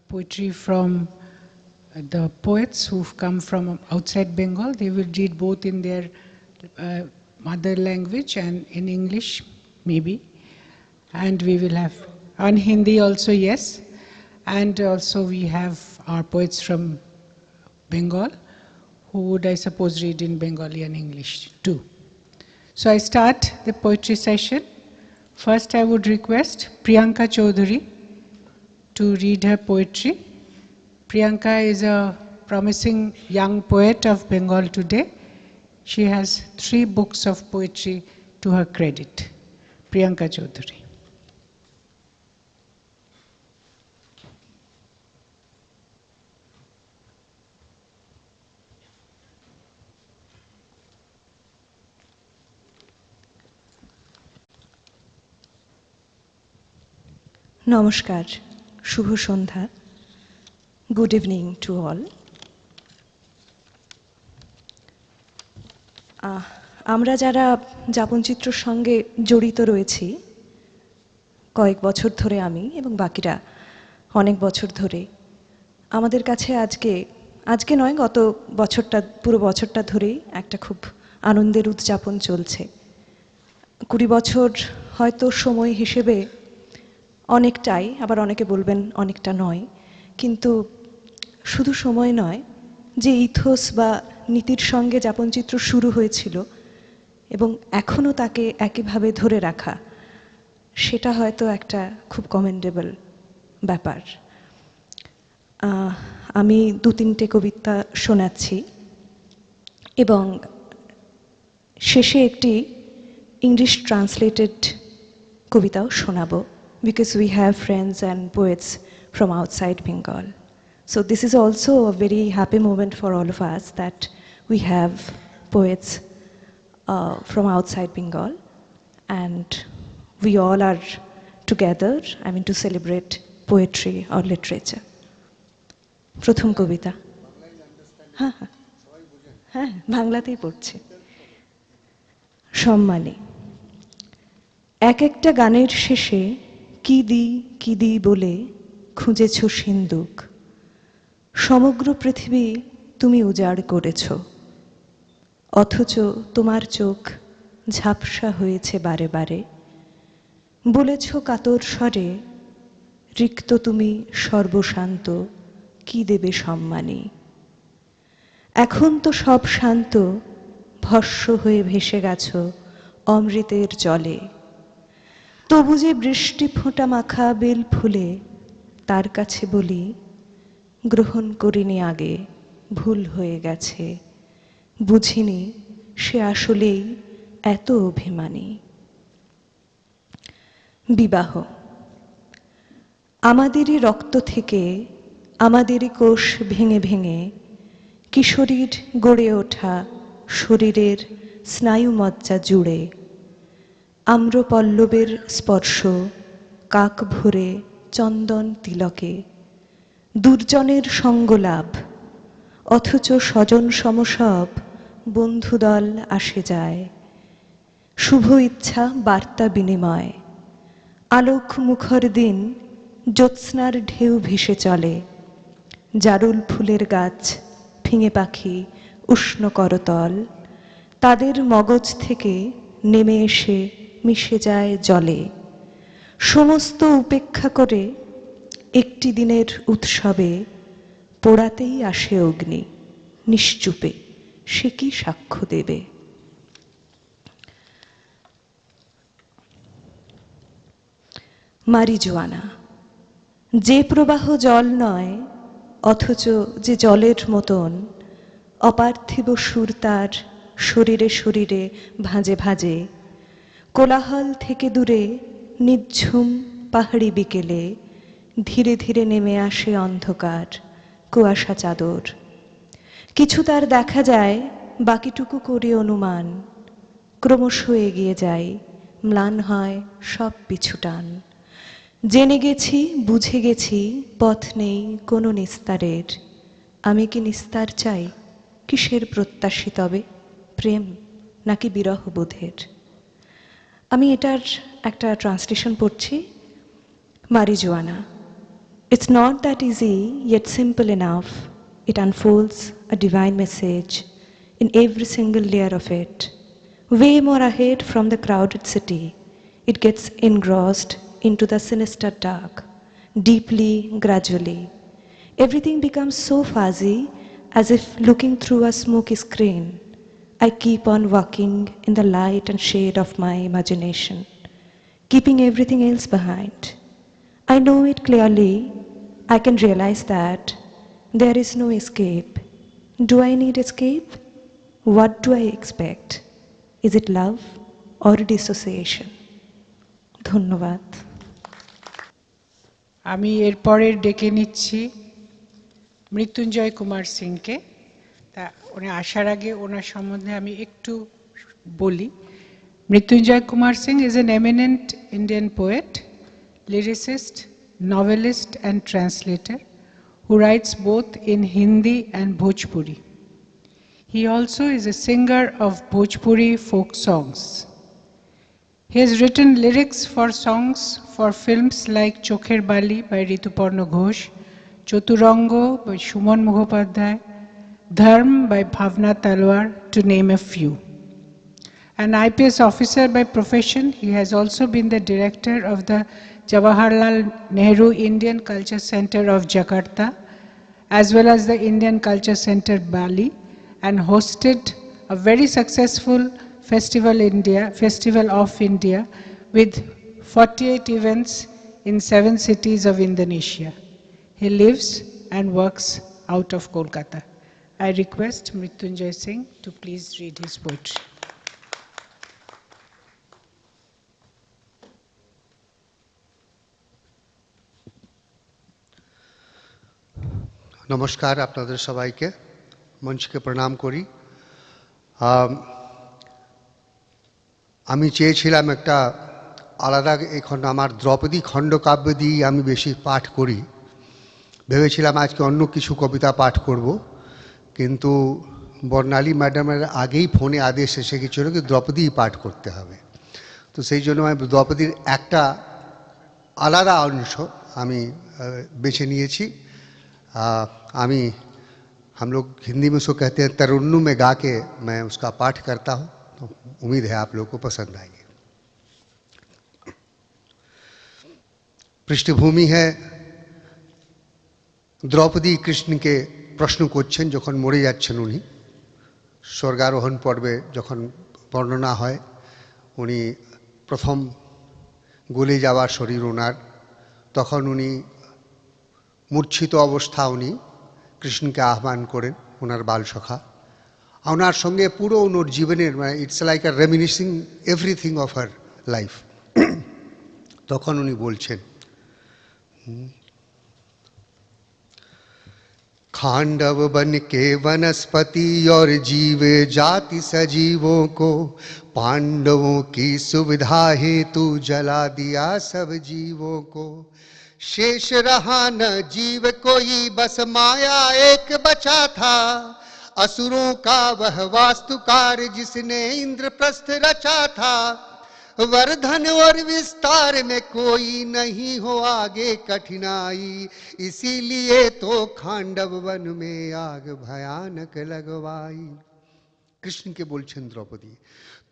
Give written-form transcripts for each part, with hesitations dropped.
Poetry from the poets who've come from outside Bengal. They will read both in their mother language and in English, maybe. And we will have on Hindi also, yes. And also we have our poets from Bengal who would, I suppose, read in Bengali and English too. So I start the poetry session. First I would request Priyanka Chaudhary to read her poetry. Priyanka is a promising young poet of Bengal today. She has 3 books of poetry to her credit. Priyanka Chaudhary. নমস্কার, শুভ সন্ধ্যা, good evening to all. আমরা যারা যাপনচিত্রর সঙ্গে জড়িত রয়েছি কয়েক বছর ধরে, আমি এবং বাকিরা অনেক বছর ধরে, আমাদের কাছে আজকে নয়, গত বছরটা, পুরো বছরটা ধরেই একটা খুব আনন্দের উদযাপন চলছে। 20 বছর হয়তো সময় হিসেবে অনেকটাই, আবার অনেকে বলবেন অনেকটা নয়, কিন্তু শুধু সময় নয়, যে ইথোস বা নীতির সঙ্গে যাপনচিত্র শুরু হয়েছিল এবং এখনও তাকে একইভাবে ধরে রাখা, সেটা হয়তো একটা খুব কমেন্ডেবল ব্যাপার। আমি 2-3টে কবিতা শোনাচ্ছি এবং শেষে একটি ইংলিশ ট্রান্সলেটেড কবিতাও শোনাবো, because we have friends and poets from outside Bengal. So this is also a very happy moment for all of us that we have poets from outside Bengal, and we all are together, to celebrate poetry or literature. প্রথম কবিতা, হ্যাঁ বাংলাতেই পড়ছি। সম্মানী। এক একটা গানের শেষে কি দি বলে খুঁজেছ সিন্দুক, সমগ্র পৃথিবী তুমি উজাড় করেছ, অথচ তোমার চোখ ঝাপসা হয়েছে বারে বারে। বলেছ কাতর স্বরে, রিক্ত তুমি সর্বশান্ত, কি দেবে সম্মানী। এখন তো সব শান্ত, ভস্ম হয়ে ভেসে গেছ অমৃতের জলে। তবু যে বৃষ্টি ফোঁটা মাখা বেল ফুলে, তার কাছে বলি গ্রহণ করিনি আগে, ভুল হয়ে গেছে, বুঝিনি সে আসলেই এত অভিমানী। বিবাহ। আমাদেরই রক্ত থেকে, আমাদেরই কোষ ভেঙে ভেঙে, কিশোরীর গড়ে ওঠা শরীরের স্নায়ুমজ্জা জুড়ে, আম্রপল্লবের স্পর্শ, কাক ভরে চন্দন তিলকে, দুর্জনের সঙ্গলাভ, অথচ স্বজন সমসব বন্ধুদল আসে যায়। শুভ ইচ্ছা বার্তা বিনিময়, আলোক মুখর দিন জ্যোৎস্নার ঢেউ ভেসে চলে। জারুল ফুলের গাছ, ফিঙে পাখি, উষ্ণ করতল, তাদের মগজ থেকে নেমে এসে মিশে যায় জলে। সমস্ত উপেক্ষা করে একটি দিনের উৎসবে, পোড়াতেই আসে অগ্নি নিশ্চুপে, সে কি সাক্ষ্য দেবে। মারিজুয়ানা। যে প্রবাহ জল নয়, অথচ যে জলের মতন, অপার্থিব সুর তার শরীরে শরীরে ভাঁজে ভাঁজে। কোলাহল থেকে দূরে নিঝুম পাহাড়ি বিকেলে, ধীরে ধীরে নেমে আসে অন্ধকার কুয়াশা চাদর। কিছু তার দেখা যায়, বাকিটুকু করে অনুমান, ক্রমশ এগিয়ে যায়, ম্লান হয় সব পিছুটান। জেনে গেছি, বুঝে গেছি, পথ নেই কোনো নিস্তারের। আমি কি নিস্তার চাই? কিসের প্রত্যাশী তবে? প্রেম নাকি বিরহ বোধের? আমি এটার একটা ট্রান্সলেশন পড়ছি। Marijuana. It's not that easy, yet simple enough. It unfolds a divine message in every single layer of it. Way more ahead from the crowded city, it gets engrossed into the sinister dark, deeply, gradually. Everything becomes so fuzzy as if looking through a smoky screen. I keep on walking in the light and shade of my imagination, keeping everything else behind. I know it clearly. I can realize that there is no escape. Do I need escape? What do I expect? Is it love or dissociation? ধন্যবাদ। আমি এরপরের ডেকে নিচ্ছি মৃত্যুঞ্জয় কুমার সিংকে। তা উনি আসার আগে ওনার সম্বন্ধে আমি একটু বলি। Mrityunjay Kumar Singh is an eminent Indian poet, lyricist, novelist and translator who writes both in Hindi and Bhojpuri. He also is a singer of Bhojpuri folk songs. He has written lyrics for songs for films like Chokher Bali by Rituparna Ghosh, Choturango by Shumon Mukhopadhyay, Dharm by Bhavna Talwar, to name a few. An IPS officer by profession, he has also been the director of the Jawaharlal Nehru Indian Culture Center of Jakarta, as well as the Indian Culture Center Bali, and hosted a very successful Festival of India with 48 events in 7 cities of Indonesia. He lives and works out of Kolkata. I request Mrityunjay Singh to please read his poetry. নমস্কার আপনাদের সবাইকে, মঞ্চকে প্রণাম করি। আমি চেয়েছিলাম একটা আলাদা, এখন আমার দ্রৌপদী খণ্ডকাব্য দিয়ে আমি বেশি পাঠ করি, ভেবেছিলাম আজকে অন্য কিছু কবিতা পাঠ করব, কিন্তু বর্ণালী ম্যাডামের আগেই ফোনে আদেশ এসে গেছিল কি দ্রৌপদী পাঠ করতে হবে। তো সেই জন্য আমি দ্রৌপদীর একটা আলাদা অংশ আমি বেছে নিয়েছি। हम लोग हिंदी में उसको कहते हैं तरुन्नु में गा के मैं उसका पाठ करता हूँ, तो उम्मीद है आप लोगों को पसंद आएगी। पृष्ठभूमि है द्रौपदी कृष्ण के प्रश्न করছেন যখন মরে যাচ্ছেন উনি, স্বর্গারোহণ পর্বে যখন বর্ণনা হয়, উনি প্রথম গলে যাওয়ার শরীর ওনার, তখন উনি মূর্ছিত অবস্থা উনি কৃষ্ণকে আহ্বান করেন, ওনার বালসখা ওনার সঙ্গে পুরো ওনার জীবনের, মানে it's like a reminiscing everything of her life. তখন উনি বলছেন, खांडव बन के वनस्पति और जीव जाति सजीवों को पांडवों की सुविधा हेतु जला दिया सब जीवों को। शेष रहा न जीव कोई, बस माया एक बचा था, असुरों का वह वास्तुकार जिसने इंद्रप्रस्थ रचा था। वर्धन और विस्तार में कोई नहीं हो आगे कठिनाई, इसीलिए तो खांडव वन में आग भयानक लगवाई। कृष्ण के बोलছেন द्रौपदी,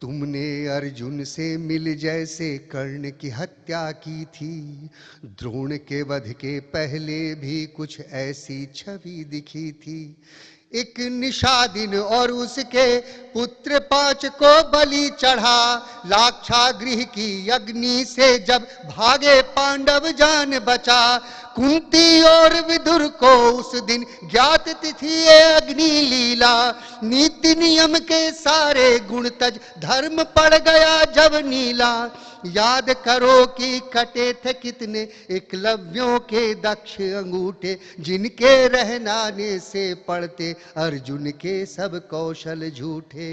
तुमने अर्जुन से मिल जैसे कर्ण की हत्या की थी, द्रोण के वध के पहले भी कुछ ऐसी छवि दिखी थी। एक निषादिन और उसके पुत्र 5 को बलि चढ़ा, लाक्षागृह की अग्नि से जब भागे पांडव जान बचा। कुंती और विदुर को उस दिन ज्ञात थी ये अग्नि लीला, नीति नियम के सारे गुण तज धर्म पड़ गया जब नीला। याद करो कि कटे थे कितने एकलव्यों के दक्ष अंगूठे, जिनके रहनाने से पड़ते अर्जुन के सब कौशल झूठे।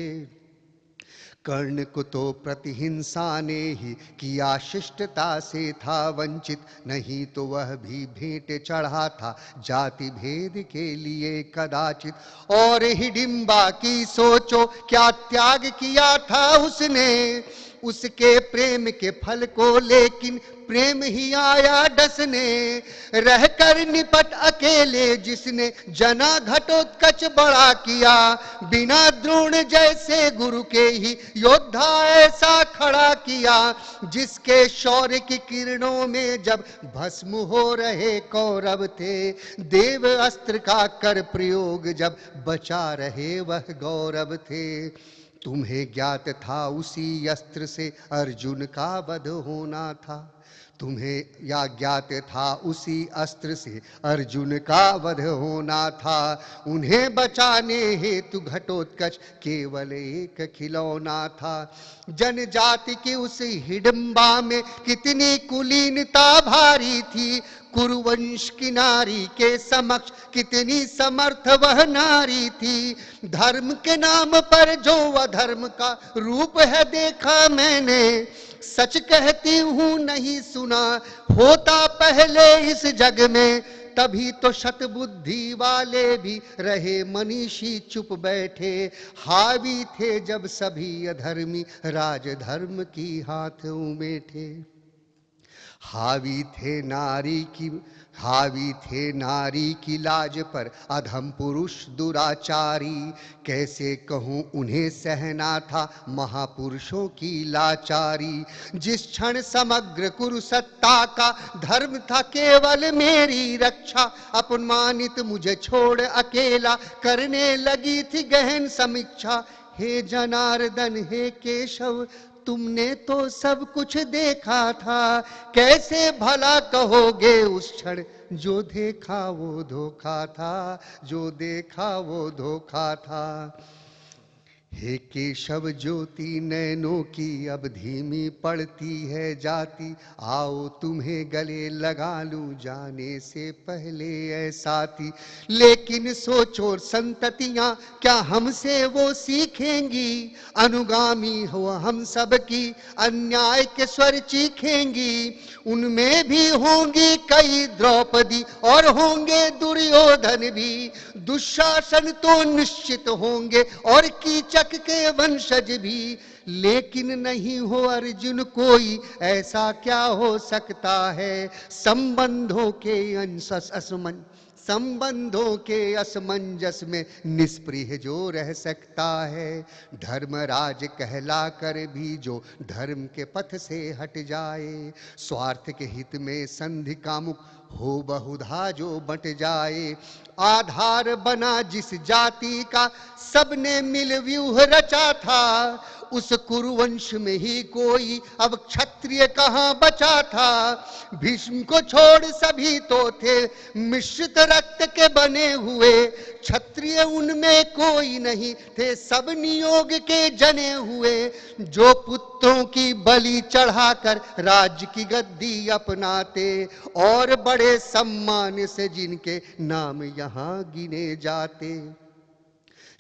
कर्ण को तो प्रतिहिंसा ने ही किया, शिष्टता से था वंचित, नहीं तो वह भी भेंट चढ़ा था जाति भेद के लिए कदाचित। और हिडिंबा की सोचो क्या त्याग किया था उसने, उसके प्रेम के फल को, लेकिन प्रेम ही आया डसने। रहकर निपट अकेले जिसने जना घटोत्कच बड़ा किया, बिना द्रोण जैसे गुरु के ही योद्धा ऐसा खड़ा किया। जिसके शौर्य की किरणों में जब भस्म हो रहे कौरव थे, देव अस्त्र का कर प्रयोग जब बचा रहे वह गौरव थे। तुम्हें ज्ञात था उसी अस्त्र से अर्जुन का वध होना था, तुम्हें या ज्ञात था उसी अस्त्र से अर्जुन का वध होना था। उन्हें बचाने हेतु घटोत्कच केवल एक खिलौना था। जनजाति की उस हिडंबा में कितनी कुलीनता भारी थी, कुरुवंश की नारी के समक्ष कितनी समर्थ वह नारी थी। धर्म के नाम पर जो अधर्म का रूप है देखा मैंने, सच कहती हूँ नहीं सुना होता पहले इस जग में। तभी तो शतबुद्धि वाले भी रहे मनीषी चुप बैठे, हावी थे जब सभी अधर्मी राजधर्म की हाथों में थे। हावी थे नारी की लाज पर अधम पुरुष दुराचारी। कैसे कहूँ उन्हें सहना था महापुरुषों की लाचारी। जिस क्षण समग्र कुरु सत्ता का धर्म था केवल मेरी रक्षा, अपमानित मुझे छोड़ अकेला करने लगी थी गहन समीक्षा। हे जनार्दन हे केशव, तुमने तो सब कुछ देखा था, कैसे भला कहोगे उस क्षण जो देखा वो धोखा था, जो देखा वो धोखा था। हे केशव ज्योति नैनों की अब धीमी पड़ती है जाती, आओ तुम्हें गले लगा लूं जाने से पहले ऐसा थी। लेकिन सोचो संततियां क्या हमसे वो सीखेंगी, अनुगामी हो हम सब की अन्याय के स्वर चीखेंगी। उनमें भी होंगी कई द्रौपदी और होंगे दुर्योधन भी, दुशासन तो निश्चित होंगे और कीचक के वंशज भी। लेकिन नहीं हो अर्जुन कोई, ऐसा क्या हो सकता है। संबंधों के असमंजस में निष्प्रिय जो रह सकता है। धर्मराज कहला कर भी जो धर्म के पथ से हट जाए, स्वार्थ के हित में संधि कामुक हो बहुधा जो बट जाए। आधार बना जिस जाति का सबने मिल व्यूह रचा था, उस कुरुवंश में ही कोई अब क्षत्रिय कहाँ बचा था। भीष्म को छोड़ सभी तो थे मिश्रित रक्त के बने हुए, क्षत्रिय उनमें कोई नहीं थे सब नियोग के जने हुए। जो पुत्रों की बलि चढ़ाकर राज्य की गद्दी अपनाते, और बड़े सम्मान से जिनके नाम यहाँ गिने जाते।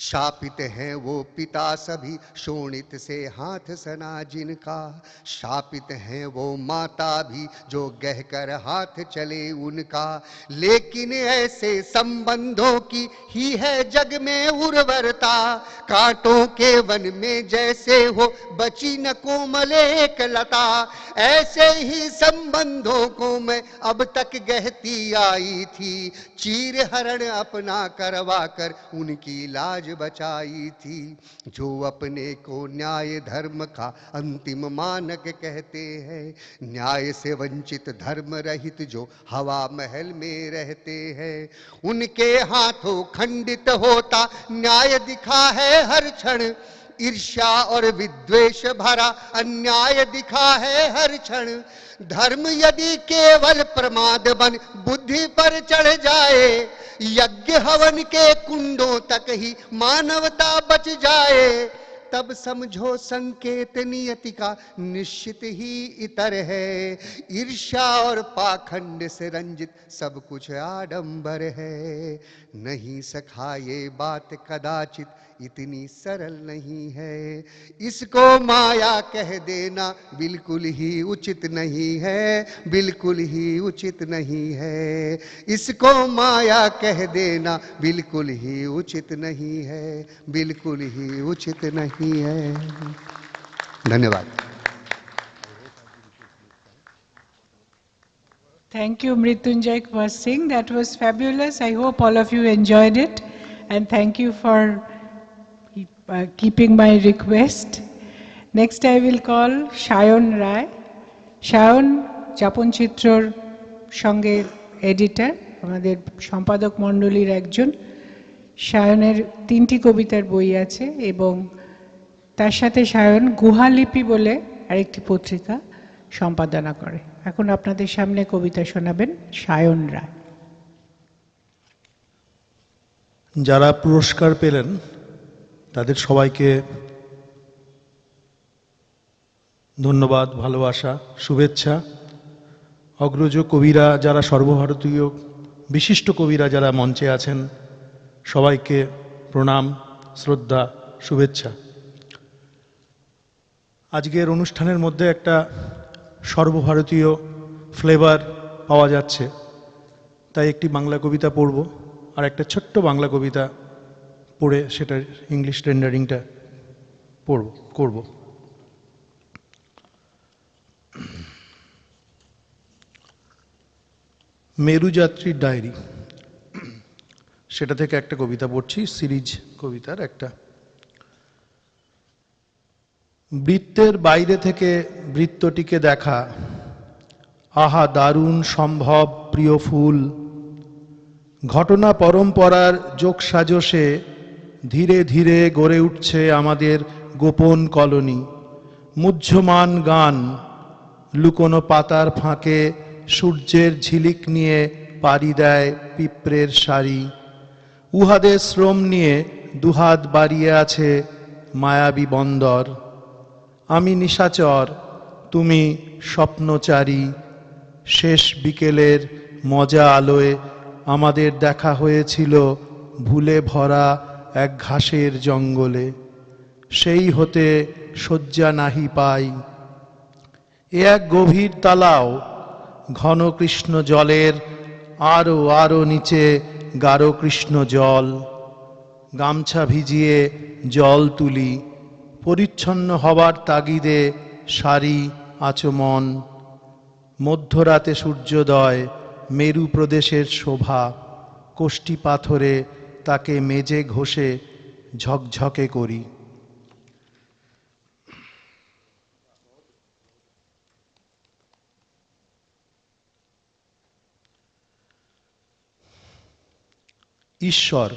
शापित हैं वो पिता सभी शोणित से हाथ सना जिनका, शापित हैं वो माता भी जो गहकर हाथ चले उनका। लेकिन ऐसे संबंधों की ही है जग में उर्वरता, कांटों के वन में जैसे हो बची न कोमल एक लता। ऐसे ही संबंधों को मैं अब तक गहती आई थी, चीर हरण अपना करवा कर उनकी लाज बचाई थी। जो अपने को न्याय धर्म का अंतिम मानक कहते हैं, न्याय से वंचित धर्म रहित जो हवा महल में रहते हैं, उनके हाथों खंडित होता न्याय दिखा है हर क्षण। ईर्ष्या और विद्वेष भरा अन्याय दिखा है हर क्षण। धर्म यदि केवल प्रमाद बन बुद्धि पर चढ़ जाए, यज्ञ हवन के कुंडों तक ही मानवता बच जाए। तब समझो संकेत नियति का निश्चित ही इतर है। ईर्ष्या और पाखंड से रंजित सब कुछ आडंबर है। नहीं सखा ये बात कदाचित इतनी सरल नहीं है, इसको माया कह देना बिल्कुल ही उचित नहीं है, बिल्कुल ही उचित नहीं है। इसको माया कह देना बिल्कुल ही उचित नहीं है, बिल्कुल ही उचित नहीं है। धन्यवाद। Thank you, Mrityunjay Kumar Singh. That was fabulous. I hope all of you enjoyed it. And thank you for keeping my request. Next, I will call Shayon Rai. Shayon, Yapanchitror সঙ্গে এডিটর, আমাদের সম্পাদক মণ্ডলীর একজন। সায়নের 3টি কবিতার বই আছে এবং তার সাথে সায়ন গুহালিপি বলে আরেকটি পত্রিকা সম্পাদনা করে। এখন আপনাদের সামনে কবিতা শোনাবেন সায়ন রায়। যারা পুরস্কার পেলেন তাদের সবাইকে ধন্যবাদ, ভালোবাসা, শুভেচ্ছা। অগ্রজ কবিরা যারা, সর্বভারতীয় বিশিষ্ট কবিরা যারা মঞ্চে আছেন, সবাইকে প্রণাম, শ্রদ্ধা, শুভেচ্ছা। আজকের অনুষ্ঠানের মধ্যে একটা সর্বভারতীয় ফ্লেভার পাওয়া যাচ্ছে, তাই একটি বাংলা কবিতা পড়ব আর একটা ছোট্ট বাংলা কবিতা পড়ে সেটার ইংলিশ রেন্ডারিংটা করব। মেরুযাত্রীর ডায়েরি, সেটা থেকে একটা কবিতা পড়ছি, সিরিজ কবিতার একটা। বৃত্তের বাইরে থেকে বৃত্তটিকে দেখা, আহা দারুণ সম্ভব প্রিয় ফুল। ঘটনা পরম্পরার যোগসাজশে ধীরে ধীরে গড়ে উঠছে আমাদের গোপন কলোনি। মুহ্যমান গান, লুকোনো পাতার ফাঁকে সূর্যের ঝিলিক নিয়ে পাড়ি দেয় পিঁপড়ের সারি। উহাদের শ্রম নিয়ে দুহাত বাড়িয়ে আছে মায়াবী বন্দর। আমি নিশাচর, তুমি স্বপ্নচারী। শেষ বিকেলের মজা আলোয় আমাদের দেখা হয়েছিল ভুলে ভরা এক ঘাসের জঙ্গলে। সেই হতে শয্যা নাহি পাই, এ এক গভীর তালাও, ঘন কৃষ্ণ জলের আরো আরো নিচে গাঢ় কৃষ্ণ জল। গামছা ভিজিয়ে জল তুলি, পরিচ্ছন্ন হবার তাগিদে সারি আচমন। মধ্যরাতে সূর্যোদয়, মেরু প্রদেশের শোভা, কোষ্ঠী পাথরে তাকে মেজে ঘষে ঝকঝকে করি। ঈশ্বর,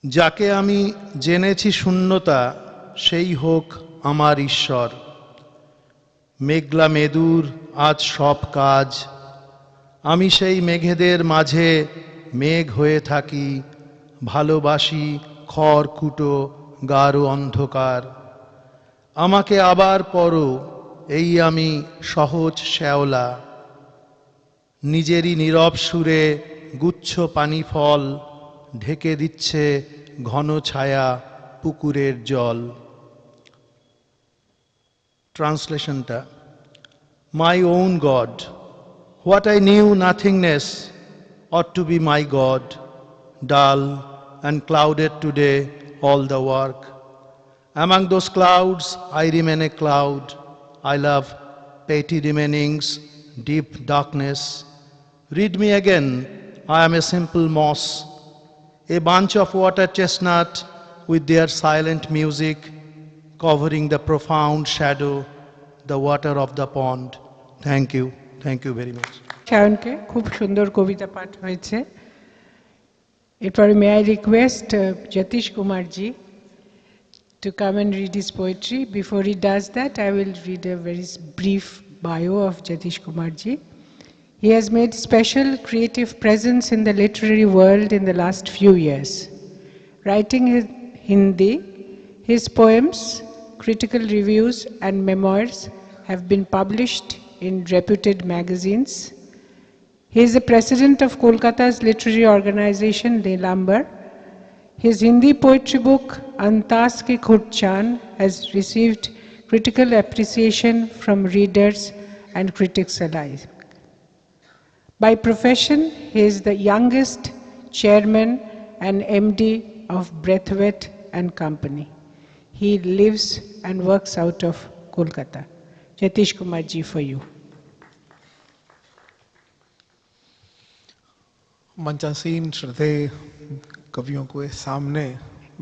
যাকে আমি জেনেছি শূন্যতা, সেই হোক আমার ঈশ্বর। মেঘলা মেদুর আজ সব কাজ, আমি সেই মেঘেদের মাঝে মেঘ হয়ে থাকি। ভালোবাসি খড়কুটো গাঢ় অন্ধকার। আমাকে আবার পড়ো, এই আমি সহজ শ্যাওলা। নিজেরই নীরব সুরে গুচ্ছ পানি ফল ঢেকে দিচ্ছে ঘন ছায়া পুকুরের জল। ট্রান্সলেশনটা, my own god, what I knew nothingness ought to be my God. Dull and clouded today all the work. Among those clouds I remain a cloud. I love petty remainings, deep darkness. Read me again, I am a simple moss, a bunch of water chestnut with their silent music, covering the profound shadow, the water of the pond. Thank you very much. সায়নকে খুব সুন্দর কবিতা পাঠ হয়েছে। এরপরে may I request Jatish Kumar ji to come and read his poetry. Before he does that, I will read a very brief bio of Jatish Kumar ji. He has made special creative presence in the literary world in the last few years. Writing in Hindi, his poems, critical reviews and memoirs have been published in reputed magazines. He is the president of Kolkata's literary organization Nilambar. His Hindi poetry book Antas Ki Khurchan has received critical appreciation from readers and critics alike. By profession, he is the youngest chairman and MD of Breathwet and Company. He lives and works out of Kolkata. Jatish Kumar ji, for you. मंचासीन श्रद्धेय कवियों के सामने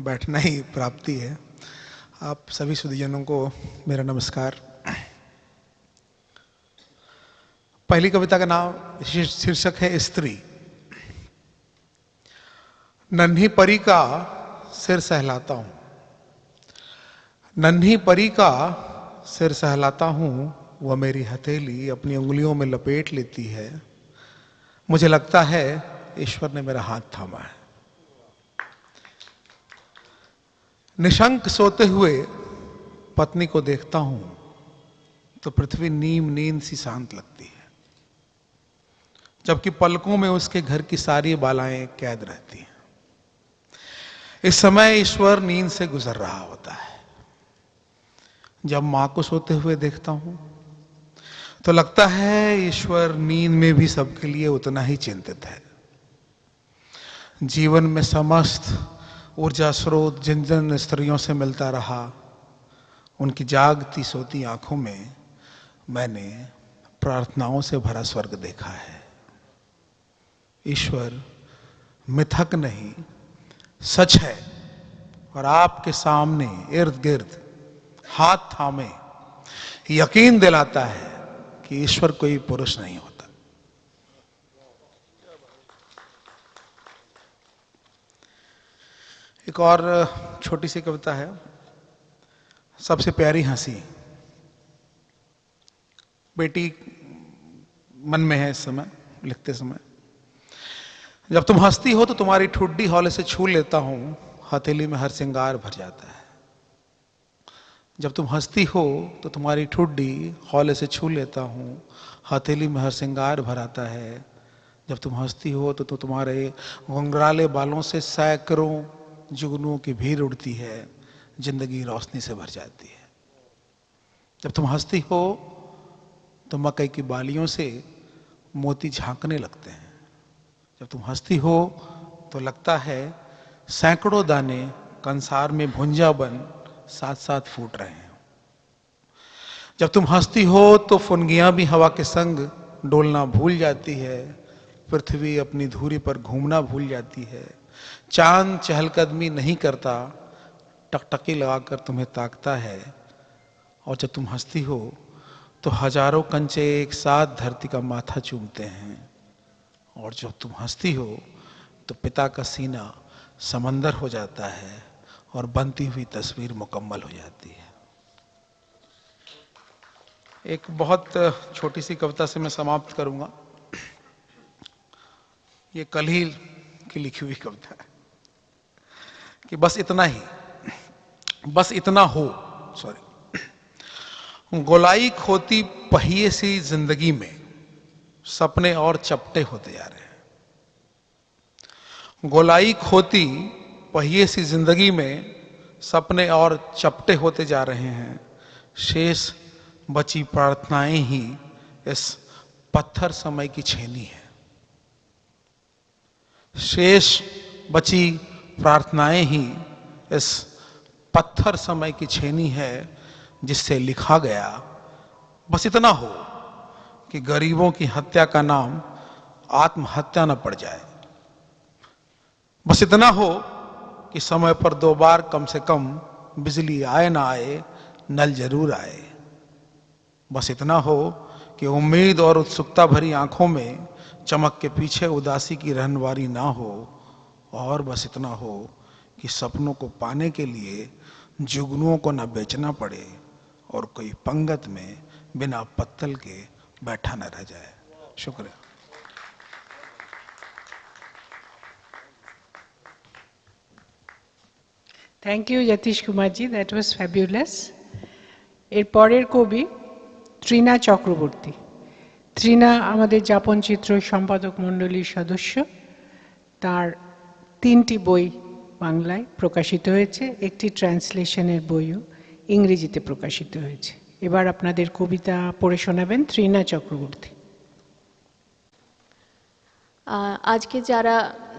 बैठना ही प्राप्ति है। आप सभी सुधीजनों को मेरा नमस्कार। पहली कविता का नाम शीर्षक है स्त्री। नन्ही परी का सिर सहलाता हूं, नन्ही परी का सिर सहलाता हूं, वह मेरी हथेली अपनी उंगलियों में लपेट लेती है। मुझे लगता है ईश्वर ने मेरा हाथ थामा है। निशंक सोते हुए पत्नी को देखता हूं तो पृथ्वी नीम नींद सी शांत लगती है, जबकि पलकों में उसके घर की सारी बालाएं कैद रहती हैं। इस समय ईश्वर नींद से गुजर रहा होता है। जब मां को सोते हुए देखता हूं तो लगता है ईश्वर नींद में भी सबके लिए उतना ही चिंतित है। जीवन में समस्त ऊर्जा स्रोत जिन जिन स्त्रियों से मिलता रहा, उनकी जागती सोती आंखों में मैंने प्रार्थनाओं से भरा स्वर्ग देखा है। ईश्वर मिथक नहीं, सच है, और आपके सामने इर्द गिर्द हाथ थामे यकीन दिलाता है कि ईश्वर कोई पुरुष नहीं होता। एक और छोटी सी कविता है, सबसे प्यारी हंसी। बेटी मन में है इस समय, लिखते समय। जब तुम हंसती हो तो तुम्हारी ठुड्डी हौले से छू लेता हूं, हथेली में हर श्रृंगार भर जाता है। जब तुम हंसती हो तो तुम्हारी ठुड्डी हौले से छू लेता हूं, हथेली में हर श्रृंगार भर आता है। जब तुम हंसती हो तो तुम्हारे घुंघराले बालों से सैकड़ों जुगनुओं की भीड़ उड़ती है, जिंदगी रोशनी से भर जाती है। जब तुम हंसती हो तो मकई की बालियों से मोती झांकने लगते हैं। जब तुम हंसती हो तो लगता है सैकड़ों दाने कंसार में भुंजा बन साथ साथ फूट रहे हैं। जब तुम हंसती हो तो फुनगियां भी हवा के संग डोलना भूल जाती है, पृथ्वी अपनी धुरी पर घूमना भूल जाती है, चांद चहलकदमी नहीं करता, टकटकी लगाकर तुम्हें ताकता है। और जब तुम हंसती हो तो हजारों कंचे एक साथ धरती का माथा चूमते हैं। और जब तुम हंसती हो तो पिता का सीना समंदर हो जाता है और बनती हुई तस्वीर मुकम्मल हो जाती है। एक बहुत छोटी सी कविता से मैं समाप्त करूंगा। ये कल ही की लिखी हुई कविता है कि बस इतना ही, बस इतना हो, सॉरी। गोलाई खोती पहिए सी जिंदगी में सपने और चपटे होते जा रहे हैं। गोलाई खोती पहिए सी जिंदगी में सपने और चपटे होते जा रहे हैं। शेष बची प्रार्थनाएं ही इस पत्थर समय की छेनी है। शेष बची प्रार्थनाएं ही इस पत्थर समय की छेनी है, जिससे लिखा गया बस इतना हो कि गरीबों की हत्या का नाम आत्महत्या न पड़ जाए। बस इतना हो कि समय पर 2 बार कम से कम बिजली आए ना आए, नल जरूर आए। बस इतना हो कि उम्मीद और उत्सुकता भरी आंखों में चमक के पीछे उदासी की रहनवारी ना हो। और बस इतना हो कि सपनों को पाने के लिए जुगनुओं को न बेचना पड़े और कोई पंगत में बिना पत्तल के बैठा न रह जाए। शुक्रिया। Thank you Jatish Kumarji, that was fabulous. এর পরের কবি তৃণা চক্রবর্তী। তৃণা আমাদের যাপনচিত্র সম্পাদক মণ্ডলীর সদস্য। তার 3টি বই বাংলায় প্রকাশিত হয়েছে, একটি ট্রান্সলেশনের বইও ইংরেজিতে প্রকাশিত হয়েছে। এবার আপনাদের কবিতা পড়ে শোনাবেন তৃণা চক্রবর্তী। আজকে যারা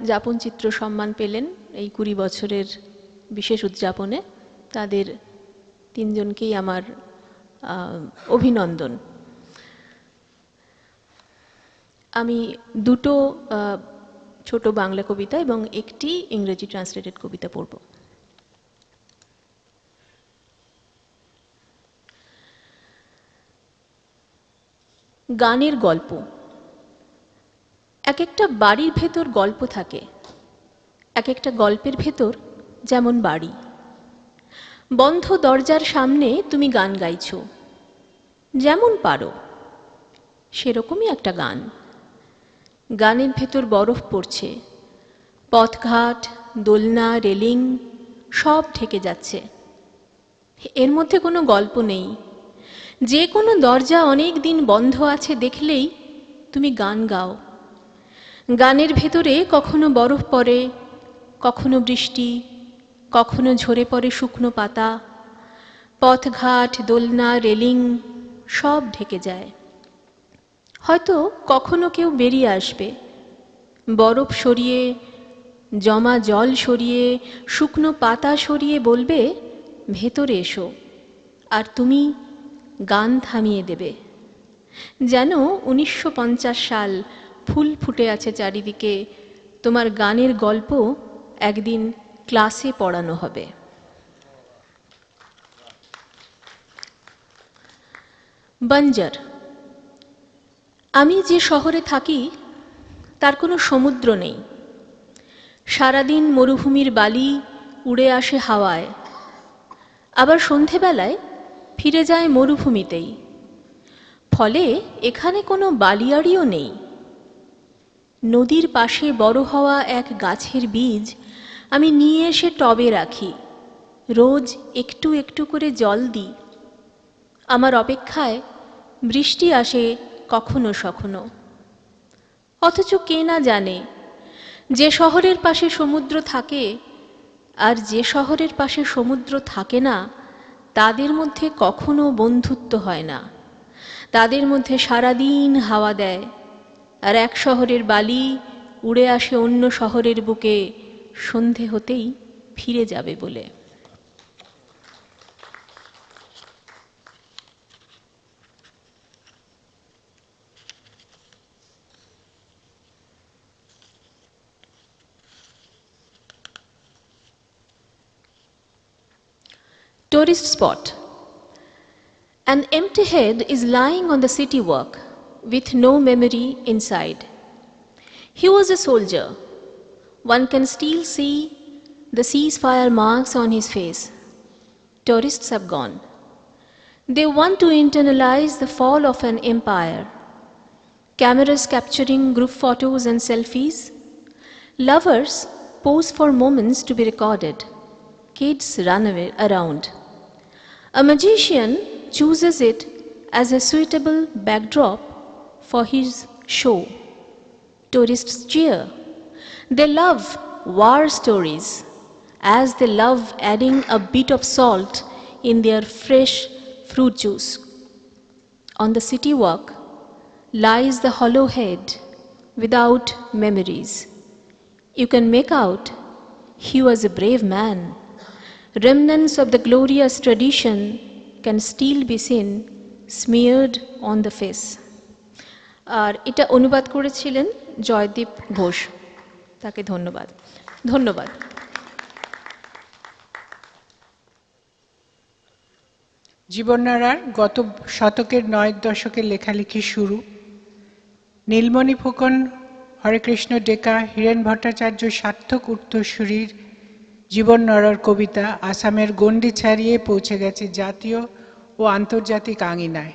যাপনচিত্র সম্মান পেলেন এই 20 বছরের বিশেষ উদযাপনে, তাদের 3 জনকেই আমার অভিনন্দন। আমি দুটো ছোট বাংলা কবিতা এবং একটি ইংরেজি ট্রান্সলেটেড কবিতা পড়ব। গানের গল্প। এক একটা বাড়ির ভেতর গল্প থাকে, এক একটা গল্পের ভেতর যেমন বাড়ি। বন্ধ দরজার সামনে তুমি গান গাইছো, যেমন পারো সেরকমই একটা গান। গানের ভেতর বরফ পড়ছে, পথঘাট, দোলনা, রেলিং সব ঢেকে যাচ্ছে। এর মধ্যে কোনো গল্প নেই। যে কোনো দরজা অনেক দিন বন্ধ আছে দেখলেই তুমি গান গাও। গানের ভেতরে কখনো বরফ পড়ে, কখনো বৃষ্টি, কখনো ঝরে পড়ে শুকনো পাতা। পথঘাট, দোলনা, রেলিং সব ঢেকে যায়। হয়তো কখনো কেউ বেরিয়ে আসবে, বরফ সরিয়ে, জমা জল সরিয়ে, শুকনো পাতা সরিয়ে বলবে, ভেতরে এসো। আর তুমি গান থামিয়ে দেবে। যেন 1950 সাল, ফুল ফুটে আছে চারিদিকে, তোমার গানের গল্প একদিন ক্লাসে পড়ানো হবে। বঞ্জার। আমি যে শহরে থাকি তার কোনো সমুদ্র নেই। সারাদিন মরুভূমির বালি উড়ে আসে হাওয়ায়, আবার সন্ধেবেলায় ফিরে যায় মরুভূমিতেই। ফলে এখানে কোনো বালিয়াড়িও নেই। নদীর পাশে বড় হওয়া এক গাছের বীজ আমি নিয়ে এসে টবে রাখি, রোজ একটু একটু করে জল দিই। আমার অপেক্ষায় বৃষ্টি আসে কখনো সখনো। অথচ কে না জানে, যে শহরের পাশে সমুদ্র থাকে আর যে শহরের পাশে সমুদ্র থাকে না, তাদের মধ্যে কখনো বন্ধুত্ব হয় না। তাদের মধ্যে সারাদিন হাওয়া দেয়, আর এক শহরের বালি উড়ে আসে অন্য শহরের বুকে সন্ধে হতেই ফিরে যাবে বলে। Tourist spot. An empty head is lying on the city walk with no memory inside. He was a soldier. One can still see the ceasefire marks on his face. Tourists have gone. They want to internalize the fall of an empire. Cameras capturing group photos and selfies. Lovers pose for moments to be recorded. Kids run away around. A magician chooses it as a suitable backdrop for his show. Tourists cheer. They love war stories, as they love adding a bit of salt in their fresh fruit juice. On the city walk lies the hollow head without memories. You can make out he was a brave man. Remnants of the glorious tradition can still be seen smeared on the face. আর এটা অনুবাদ করেছিলেন জয়দীপ ঘোষ, তাকে ধন্যবাদ। ধন্যবাদ। জীবনারার গত শতকের 9 দশকের লেখালেখি শুরু। নীলমণি ফুকন, হরেকৃষ্ণ ডেকা, হীরেন ভট্টাচার্য সার্থক উত্তরসূরির জীবননারার কবিতা আসামের গণ্ডি ছাড়িয়ে পৌঁছে গেছে জাতীয় ও আন্তর্জাতিক আঙিনায়।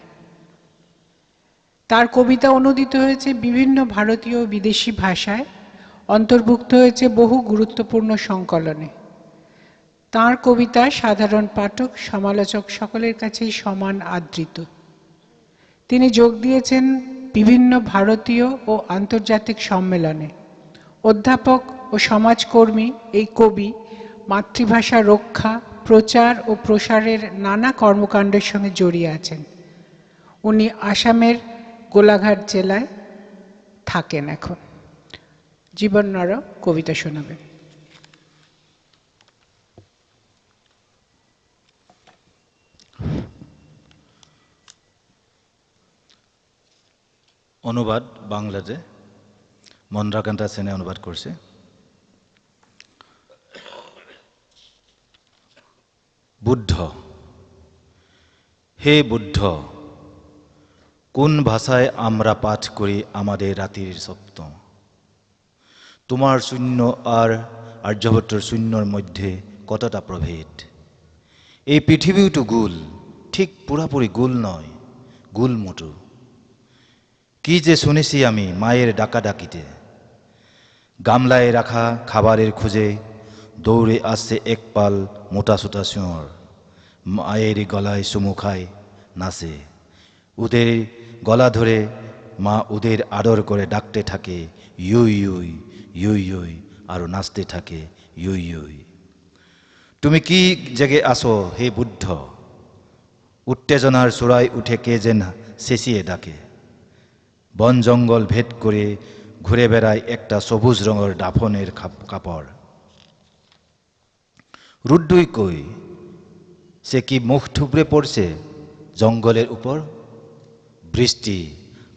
তার কবিতা অনুদিত হয়েছে বিভিন্ন ভারতীয় ও বিদেশি ভাষায়, অন্তর্ভুক্ত হয়েছে বহু গুরুত্বপূর্ণ সংকলনে। তাঁর কবিতা সাধারণ পাঠক, সমালোচক সকলের কাছেই সমান আদৃত। তিনি যোগ দিয়েছেন বিভিন্ন ভারতীয় ও আন্তর্জাতিক সম্মেলনে। অধ্যাপক ও সমাজকর্মী এই কবি মাতৃভাষা রক্ষা, প্রচার ও প্রসারের নানা কর্মকাণ্ডের সঙ্গে জড়িয়ে আছেন। উনি আসামের গোলাঘাট জেলায় থাকেন এখন। জীবননারা কবিতা শোনাবেন। অনুবাদ বাংলাতে। মন্দ্রাকান্তা সেনে অনুবাদ করছে। বুদ্ধ, হে বুদ্ধ, কোন ভাষায় আমরা পাঠ করি আমাদের রাতের স্বপ্ন? তোমার শূন্য আর আর্যভট্টর শূন্যর মধ্যে কতটা প্রভেদ? এই পৃথিবীটো গোল, ঠিক পুরাপুরি গোল নয়, গোল মোটো। কি যে শুনেছি আমি মায়ের ডাকাডাকিতে, গামলায় রাখা খাবারের খুঁজে দৌড়ে আসছে এক পাল মোটাসোটা শুঁয়োর, মায়ের গলায় চুমু খায়, নাচে। ওদের গলা ধরে মা ওদের আদর করে ডাকতে থাকে ইউই ইউই ইউই ইউই, আরও নাচতে থাকে ইউই ইউই। তুমি কি জেগে আসো হে বুদ্ধ? উত্তেজনার চূড়ায় উঠে কে যেন চেঁচিয়ে ডাকে। বন জঙ্গল ভেদ করে ঘুরে বেড়ায় একটা সবুজ রঙের দাফনের কাপড়। রুদ্রই কই, সে কি মুখ থুবড়ে পড়ছে জঙ্গলের উপর? বৃষ্টি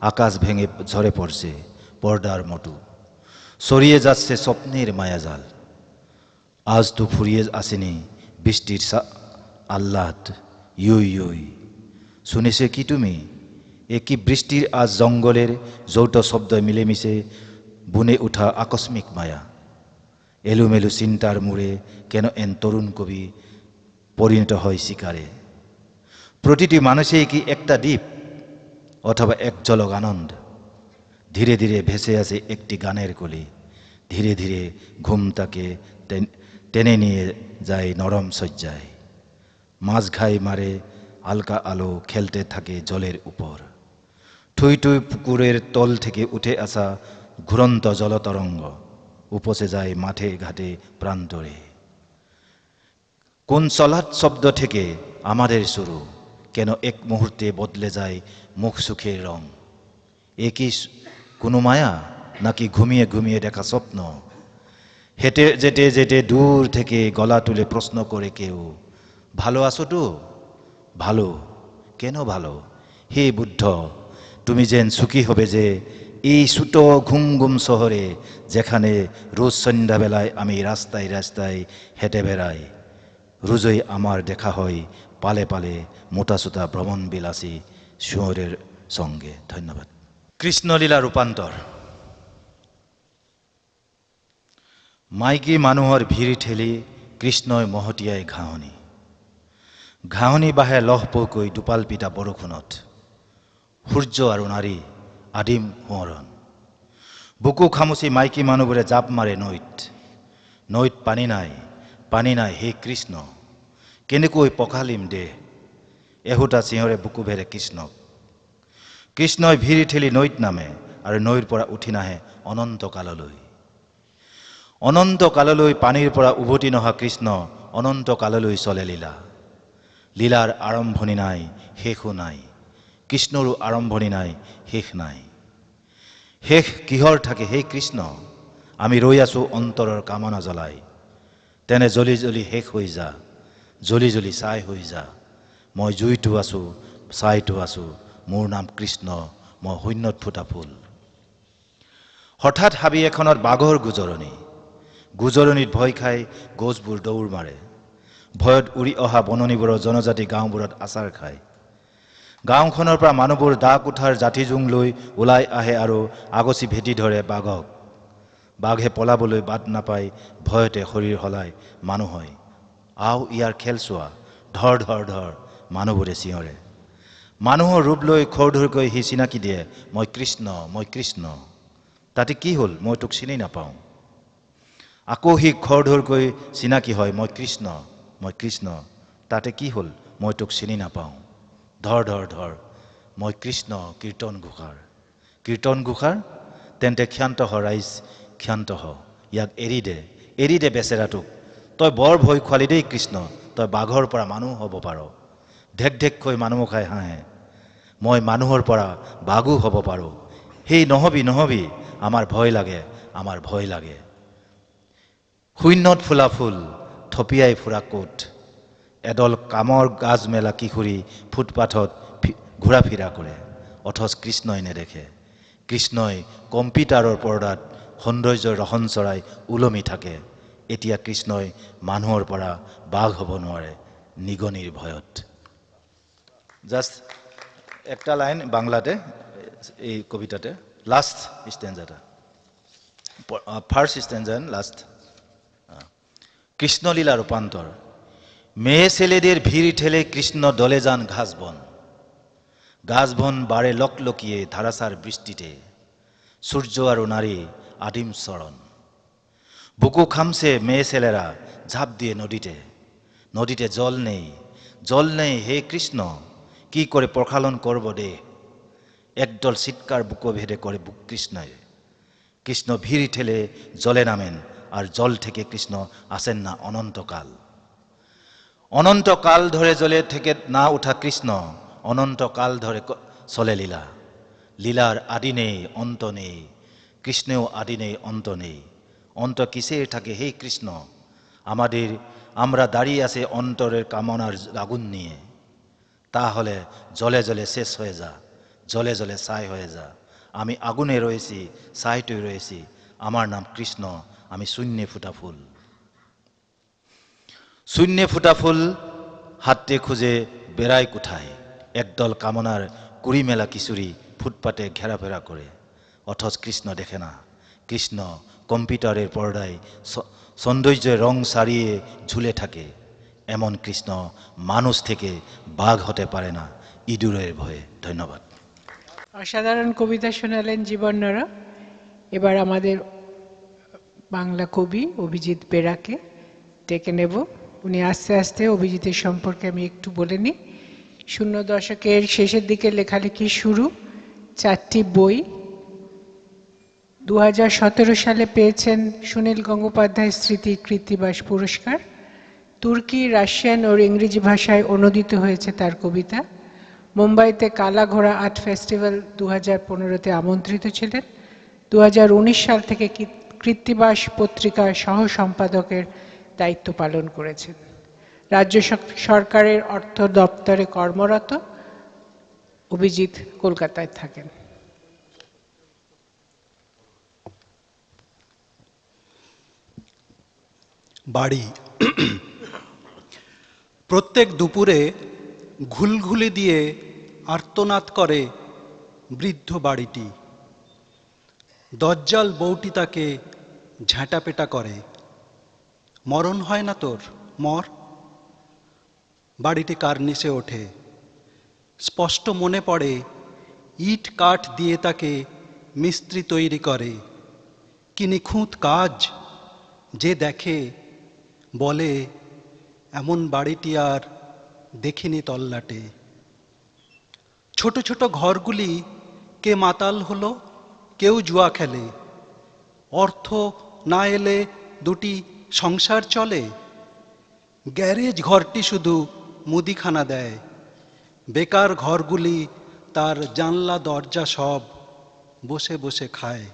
আকাশ ভেঙে ঝরে পড়ছে পর্দার মতো, সরিয়ে যাচ্ছে স্বপ্নের মায়াজাল। আজ তো ফুরিয়ে আসেনি বৃষ্টির আহ্লাদ, ইউই ইউই। শুনেছে কি তুমি, এ কি বৃষ্টির আজ জঙ্গলের যৌথ শব্দ মিলেমিশে বুনে ওঠা আকস্মিক মায়া? এলোমেলো চিন্তার মোড়ে কেন এন তরুণ কবি পরিণত হয় শিকারে? প্রতিটি মানুষেই কি একটা দ্বীপ অথবা এক ঝলক আনন্দ? ধীরে ধীরে ভেসে আসে একটি গানের কলি, ধীরে ধীরে ঘুম তাকে টেনে নিয়ে যায় নরম শয্যায়। মাছ ঘাই মারে হালকা আলো খেলতে থাকে জলের উপর। ঠুই ঠুই পুকুরের তল থেকে উঠে আসা ঘুরন্ত জলতরঙ্গ উপসে যায় মাঠে ঘাটে প্রান্তরে। কোন চলাৎ শব্দ থেকে আমাদের শুরু, কেন এক মুহূর্তে বদলে যায় মুখ সুখের রং? এ কি কোনো মায়া, নাকি ঘুমিয়ে ঘুমিয়ে দেখা স্বপ্ন? হেঁটে যেতে যেতে দূর থেকে গলা তুলে প্রশ্ন করে কেউ, ভালো আছো তো? ভালো, কেন ভালো? হে বুদ্ধ, তুমি যেন সুখী হবে যে এই ছোটো ঘুম ঘুম শহরে, যেখানে রোজ সন্ধ্যাবেলায় আমি রাস্তায় রাস্তায় হেঁটে বেড়াই। রোজই আমার দেখা হয় পালে পালে মোটাসোটা ভ্রমণ বিলাসী শুয়োরের সঙ্গে। ধন্যবাদ। কৃষ্ণলীলা ৰূপান্তৰ। মাইকী মানুহৰ ভিৰ ঠেলি কৃষ্ণই মহতিয়াই ঘাঁহনি, ঘাঁহনি বাহে লহপহকৈ দুপাল পিতা বৰষুণত। সূৰ্য আৰু নাৰী আদিম সোঁৱৰণ। বুকু খামুচি মাইকী মানুহবোৰে জাপ মাৰে নৈত। নৈত পানী নাই, পানী নাই, হে কৃষ্ণ কেনেকৈ পখালিম দেহ? এহোটা চিঞৰে বুকু ভেৰে কৃষ্ণক। কৃষ্ণই ভিৰ ঠেলি নৈত নামে আৰু নৈৰ পৰা উঠি নাহে অনন্ত কাললৈ। অনন্ত কাললৈ পানীৰ পৰা উভতি নহা কৃষ্ণ অনন্ত কাললৈ চলে লীলা। লীলাৰ আৰম্ভণি নাই, শেষো নাই, কৃষ্ণৰো আৰম্ভণি নাই, শেষ নাই। শেষ কিহৰ থাকে হে কৃষ্ণ? আমি ৰৈ আছো অন্তৰৰ কামনা জ্বলাই। তেনে জ্বলি জ্বলি শেষ হৈ যা, জ্বলি জ্বলি ছাই হৈ যা। মই জুইটো আছো, ছাইটো আছো, মোৰ নাম কৃষ্ণ, মই শূন্যত ফুটা ফুল। হঠাৎ হাবি এখনত বাঘৰ গুজৰণি। গুজৰণিত ভয় খাই গছবোৰ দৌৰ মাৰে। ভয়ত উৰি অহা বননিবোৰৰ জনজাতি গাঁওবোৰত আচাৰ খায়। গাঁওখনৰ পৰা মানুহবোৰ দা কুঠাৰ জাঠি জোং লৈ ওলাই আহে আৰু আগচি ভেটি ধৰে বাঘক। বাঘে পলাবলৈ বাট নাপাই ভয়তে শৰীৰ সলাই মানুহ হয়। আও ইয়াৰ খেল চোৱা, ধৰ ধৰ ধৰ, মানুহবোৰে চিঞৰে। মানুহৰ ৰূপ লৈ খৰধৰকৈ সি চিনাকি দিয়ে, মই কৃষ্ণ, মই কৃষ্ণ। তাতে কি হ'ল, মই তোক চিনি নাপাওঁ। আকৌ সি খৰধৰকৈ চিনাকি হয়, মই কৃষ্ণ, মই কৃষ্ণ। তাতে কি হ'ল, মই তোক চিনি নাপাওঁ। ধৰ ধৰ ধৰ, মই কৃষ্ণ কীৰ্তন ঘোষাৰ। কীৰ্তন ঘোষাৰ? তেন্তে ক্ষান্ত হ ৰাইজ, ক্ষান্ত হ। ইয়াক এৰি দে বেচেৰাটোক। তই বৰ ভয় খোৱালি দেই কৃষ্ণ, তই বাঘৰ পৰা মানুহ হ'ব পাৰ। ঢেক ঢেককৈ মানুহ খাই হাঁহে, মই মানুহৰ পৰা বাঘো হ'ব পাৰোঁ। সেই নহবি নহবি, আমাৰ ভয় লাগে, আমাৰ ভয় লাগে। শূন্যত ফুলা ফুল, থপিয়াই ফুৰা কোট, এডল কামৰ গাজ মেলা কিশোৰী ফুটপাথত ঘূৰা ফিৰা কৰে, অথচ কৃষ্ণই নেদেখে। কৃষ্ণই কম্পিউটাৰৰ পৰ্দাত সৌন্দৰ্যৰ ৰহন চৰাই ওলমি থাকে। এতিয়া কৃষ্ণই মানুহৰ পৰা বাঘ হ'ব নোৱাৰে নিগনিৰ ভয়ত। জাষ্ট একটা লাইন বাংলাতে এই কবিতাতে লাস্ট স্টেঞ্জাটা, ফার্স্ট স্টেঞ্জা লাস্ট। কৃষ্ণলীলা রূপান্তর। মেয়ে ছেলেদের ভিড় ঠেলে কৃষ্ণ দলে যান ঘাসবন। গাছবন বাড়ে লকলকিয়ে ধারাসার বৃষ্টিতে। সূর্য আর নারী আদিম চরণ। বুকু খামছে মেয়ে ছেলেরা ঝাঁপ দিয়ে নদীতে। নদীতে জল নেই, জল নেই হে কৃষ্ণ, কি করে প্রক্ষালন করব দে। একদল চিৎকার বুকো ভেদে করে বুক কৃষ্ণয়। কৃষ্ণ ভিড় ঠেলে জলে নামেন, আর জল থেকে কৃষ্ণ আসেন না অনন্তকাল। অনন্তকাল ধরে জলে থেকে না ওঠা কৃষ্ণ অনন্তকাল ধরে চলে লীলা। লীলার আদি নেই অন্ত নেই, কৃষ্ণেও আদি নেই অন্ত নেই। অন্ত কিসের থাকে হে কৃষ্ণ, আমরা দাঁড়িয়ে আছে অন্তরের কামনার আগুন নিয়ে। তাহলে জলে জলে শেষ হয়ে যা, জলে জলে ছাই হয়ে যা। আমি আগুনে রয়েছি, ছাইটুই রয়েছি, আমার নাম কৃষ্ণ, আমি শূন্যে ফুটা ফুল। শূন্যে ফুটা ফুল হাতে খুঁজে বেড়ায় কোথায়। একদল কামনার কুড়ি মেলা কিশোরী ফুটপাতে ঘেরাফেরা করে, অথচ কৃষ্ণ দেখে না। কৃষ্ণ কম্পিউটারের পর্দায় সৌন্দর্যের রং সারিয়ে ঝুলে থাকে। এমন কৃষ্ণ মানুষ থেকে বাঘ হতে পারে না ইঁদুরের ভয়ে। ধন্যবাদ। অসাধারণ কবিতা শোনালেন জীবন্নরা। এবার আমাদের বাংলা কবি অভিজিৎ বেরাকে ডেকে নেব। উনি আস্তে আস্তে অভিজিতের সম্পর্কে আমি একটু বলে নিই। ০ দশকের শেষের দিকে লেখালেখি শুরু, 4টি বই। 2017 সালে পেয়েছেন সুনীল গঙ্গোপাধ্যায় স্মৃতি কৃত্তিবাস পুরস্কার। তুর্কি, রাশিয়ান ও ইংরেজি ভাষায় অনুদিত হয়েছে তার কবিতা। মুম্বাইতে কালা ঘোড়া আর্ট ফেস্টিভ্যাল 2015-তে আমন্ত্রিত ছিলেন। 2019 সাল থেকে কৃত্তিবাস পত্রিকার সহ সম্পাদকের দায়িত্ব পালন করেছেন। রাজ্য সরকারের অর্থ দপ্তরে কর্মরত। অভিজিৎ কলকাতায় থাকেন। বাড়ি। প্রত্যেক দুপুরে ঘুলঘুলি দিয়ে আর্তনাদ করে বৃদ্ধ বাড়িটি। দজ্জাল বউটি তাকে ঝাঁটাপেটা করে, মরণ হয় না তোর, মর। বাড়িটি কার্নিশে ওঠে। স্পষ্ট মনে পড়ে ইট কাঠ দিয়ে তাকে মিস্ত্রি তৈরি করে। কি নিখুঁত কাজ, যে দেখে বলে এমন বাড়িটি আর দেখিনি তল্লাটে। ছোট ছোট ঘরগুলি কে মাতাল হলো, কেউ জুয়া খেলে। অর্থ না এলে দুটি সংসার চলে। গ্যারেজ ঘরটি শুধু মুদিখানা দেয়। বেকার ঘরগুলি তার জানলা দরজা সব বসে বসে খায়।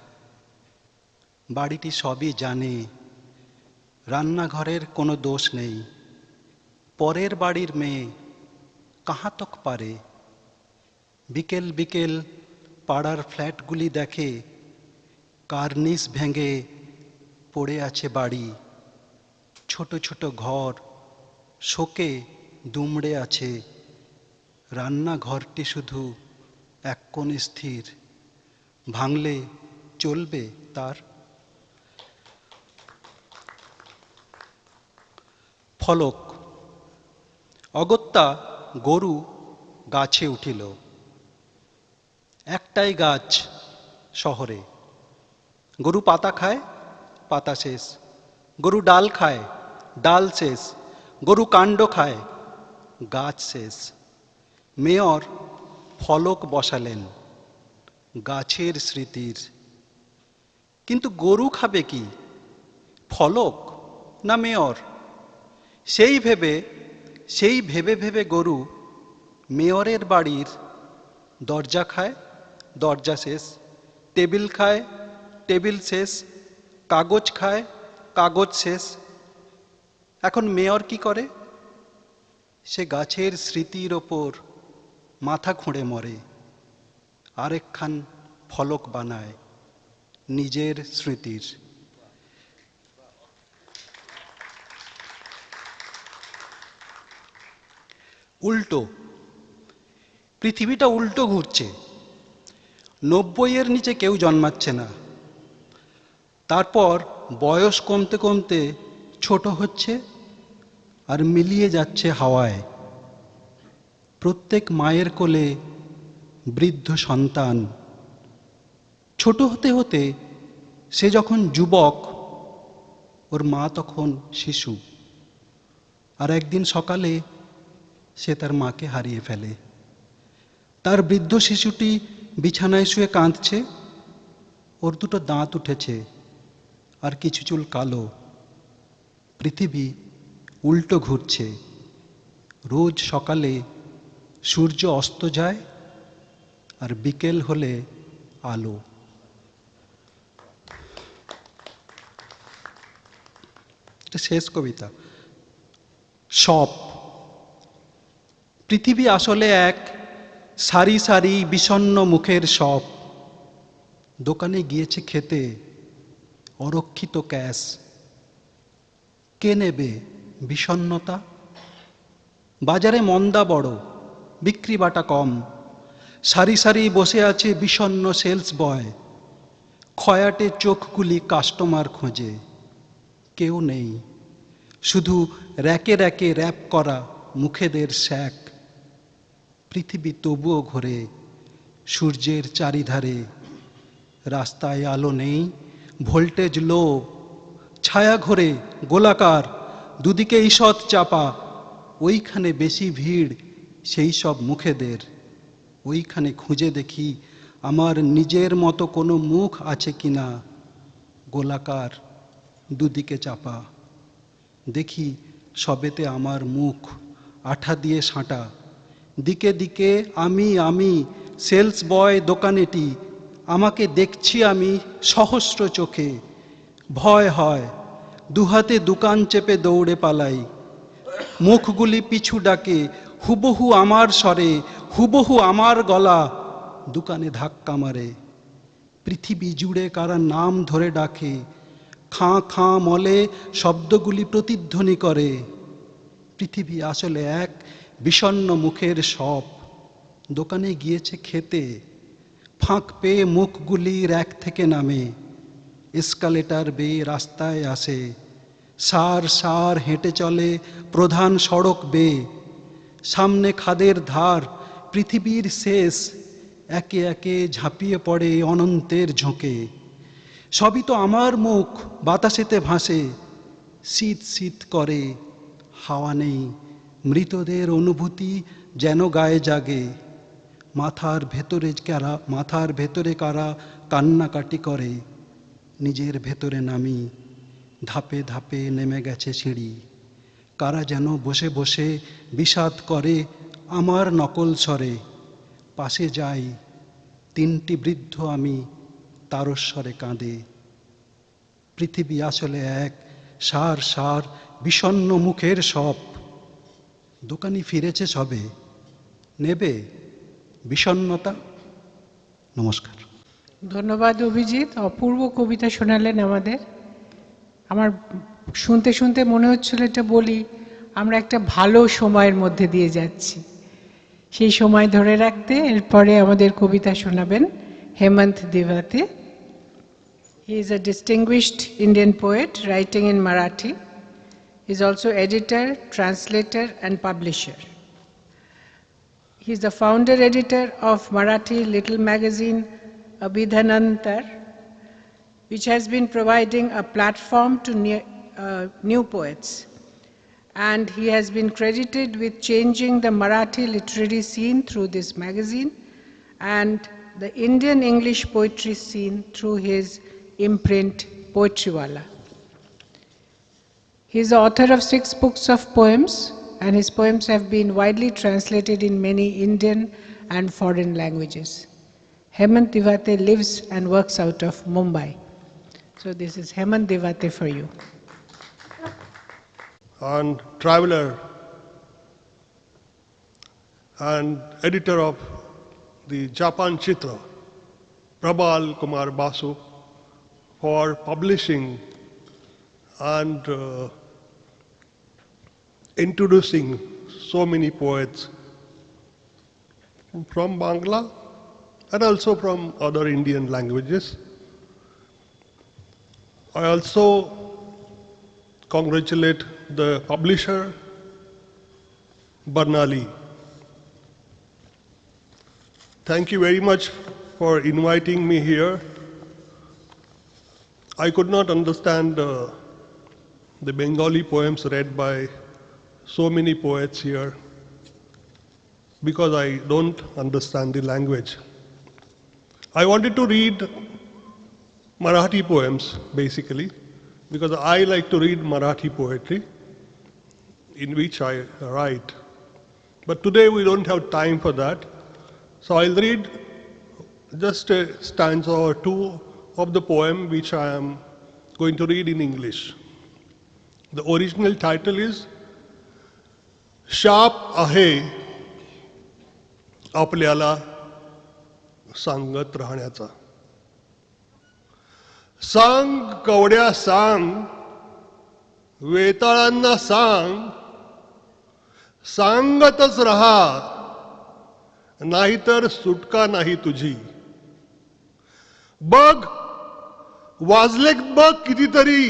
বাড়িটি সবই জানে, রান্নাঘরের কোনো দোষ নেই। পরের বাড়ির মেয়ে কাহা তক পারে। বিকেল বিকেল পাড়ার ফ্ল্যাটগুলি দেখে, কার্নিস ভেঙে পড়ে আছে বাড়ি। ছোট ছোট ঘর শোকে দুমড়ে আছে। রান্নাঘরটি শুধু এক কোণে স্থির, ভাঙলে চলবে তার? ফলক। অগত্যা গরু গাছে উঠিল। একটাই গাছ শহরে। গরু পাতা খায়, পাতা শেষ। গরু ডাল খায়, ডাল শেষ। গরু কাণ্ড খায়, গাছ শেষ। মেয়র ফলক বসালেন গাছের স্মৃতির। কিন্তু গরু খাবে কি, ফলক না মেয়র? সেই ভেবে ভেবে গরু মেয়রের বাড়ির দরজা খায়, দরজা শেষ। টেবিল খায়, টেবিল শেষ। কাগজ খায়, কাগজ শেষ। এখন মেয়র কি করে? সে গাছের স্মৃতির ওপর মাথা খুঁড়ে মরে, আরেকখান ফলক বানায়। নিজের স্মৃতির। উল্টো, পৃথিবীটা উল্টো ঘুরছে। 90-এর নিচে কেউ জন্মাচ্ছে না, তারপর বয়স কমতে কমতে ছোট হচ্ছে আর মিলিয়ে যাচ্ছে হাওয়ায়। প্রত্যেক মায়ের কোলে বৃদ্ধ সন্তান। ছোট হতে হতে সে যখন যুবক, ওর মা তখন শিশু। আর একদিন সকালে সে তার মাকে হারিয়ে ফেলে। তার বৃদ্ধ শিশুটি বিছানায় শুয়ে কাঁদছে, ওর দুটো দাঁত উঠেছে আর কিছু চুল কালো। পৃথিবী উল্টো ঘুরছে। রোজ সকালে সূর্য অস্ত যায় আর বিকেল হলে আলো। এটা শেষ কবিতা। সব। পৃথিবী আসলে এক সারি সারি বিষণ্ণ মুখের সব। দোকানে গিয়েছে খেতে অরক্ষিত ক্যাশ। কে নেবে বিষণ্ণতা? বাজারে মন্দা বড়, বিক্রি বাটা কম। সারি সারি বসে আছে বিষণ্ণ সেলস বয়। খয়াটে চোখগুলি কাস্টমার খোঁজে। কেউ নেই, শুধু র্যাকে র্যাকে র্যাপ করা মুখেদের শ্যাক। পৃথিবী তবুও ঘোরে সূর্যের চারিধারে। রাস্তায় আলো নেই, ভোল্টেজ লো। ছায়া ঘোরে গোলাকার, দুদিকে ঈষৎ চাপা। ওইখানে বেশি ভিড় সেই সব মুখেদের। ওইখানে খুঁজে দেখি আমার নিজের মতো কোনো মুখ আছে কিনা। গোলাকার, দুদিকে চাপা। দেখি সবেতে আমার মুখ, আঠা দিয়ে সাঁটা। দিকে দিকে আমি সেলস বয় দোকানেটি। আমাকে দেখছি আমি সহস্র চোখে। ভয় হয়, দুহাতে দোকান চেপে দৌড়ে পালাই। মুখগুলি পিছু ডাকে, হুবহু আমার স্বরে, হুবহু আমার গলা। দোকানে ধাক্কা মারে। পৃথিবী জুড়ে কারা নাম ধরে ডাকে। খাঁ খাঁ মলে শব্দগুলি প্রতিধ্বনি করে। পৃথিবী আসলে এক বিষণ্ণ মুখের সব। দোকানে গিয়েছে খেতে, ফাঁক পেয়ে মুখগুলি র্যাক থেকে নামে। এসকালেটার বেয়ে রাস্তায় আসে, সার সার হেঁটে চলে প্রধান সড়ক বেয়ে। সামনে খাদের ধার, পৃথিবীর শেষ। একে একে ঝাঁপিয়ে পড়ে অনন্তের ঝোঁকে। সবই তো আমার মুখ বাতাসেতে ভাসে। শীত শীত করে, হাওয়া নেই। মৃতদের অনুভূতি যেন গায়ে জাগে। মাথার ভেতরে কারা কান্নাকাটি করে। নিজের ভেতরে নামি, ধাপে ধাপে নেমে গেছে সিঁড়ি। কারা যেন বসে বসে বিষাদ করে আমার নকল স্বরে। পাশে যাই, 3টি বৃদ্ধ আমি, তারস্বরে কাঁদে। পৃথিবী আসলে এক সার সার বিষণ্ণ মুখের সব। দোকানি ফিরেছে সবে, নেবে বিষণ্ণতা? নমস্কার। ধন্যবাদ অভিজিৎ, অপূর্ব কবিতা শোনালেন আমাদের। আমার শুনতে শুনতে মনে হচ্ছিল এটা বলি, আমরা একটা ভালো সময়ের মধ্যে দিয়ে যাচ্ছি। সেই সময় ধরে রাখতে এরপরে আমাদের কবিতা শোনাবেন হেমন্ত দিভাতে। He is a distinguished Indian poet writing in Marathi. He is also editor, translator and publisher. He is the founder editor of Marathi little magazine Abhidhanantar, which has been providing a platform to new poets. And he has been credited with changing the Marathi literary scene through this magazine and the Indian English poetry scene through his imprint Poetry-Wala. He is the author of 6 books of poems, and his poems have been widely translated in many Indian and foreign languages. Hemant Divate lives and works out of Mumbai. So this is Hemant Divate for you. And traveler and editor of the Yapanchitra, Prabal Kumar Basu, for publishing and introducing so many poets from Bangla and also from other Indian languages. I also congratulate the publisher, Barnali. Thank you very much for inviting me here. I could not understand the Bengali poems read by so many poets here because I don't understand the language. I wanted to read Marathi poems basically because I like to read Marathi poetry in which I write. But today we don't have time for that. So I'll read just a stanza or two of the poem which I am going to read in English. The original title is शाप आहे आपल्याला सांगत राहण्याचा. सांग कवड्या सांग, वेताळांना सांग, सांगतच रहा, नाहीतर सुटका नाही तुझी. बघ वाजले बघ कितीतरी,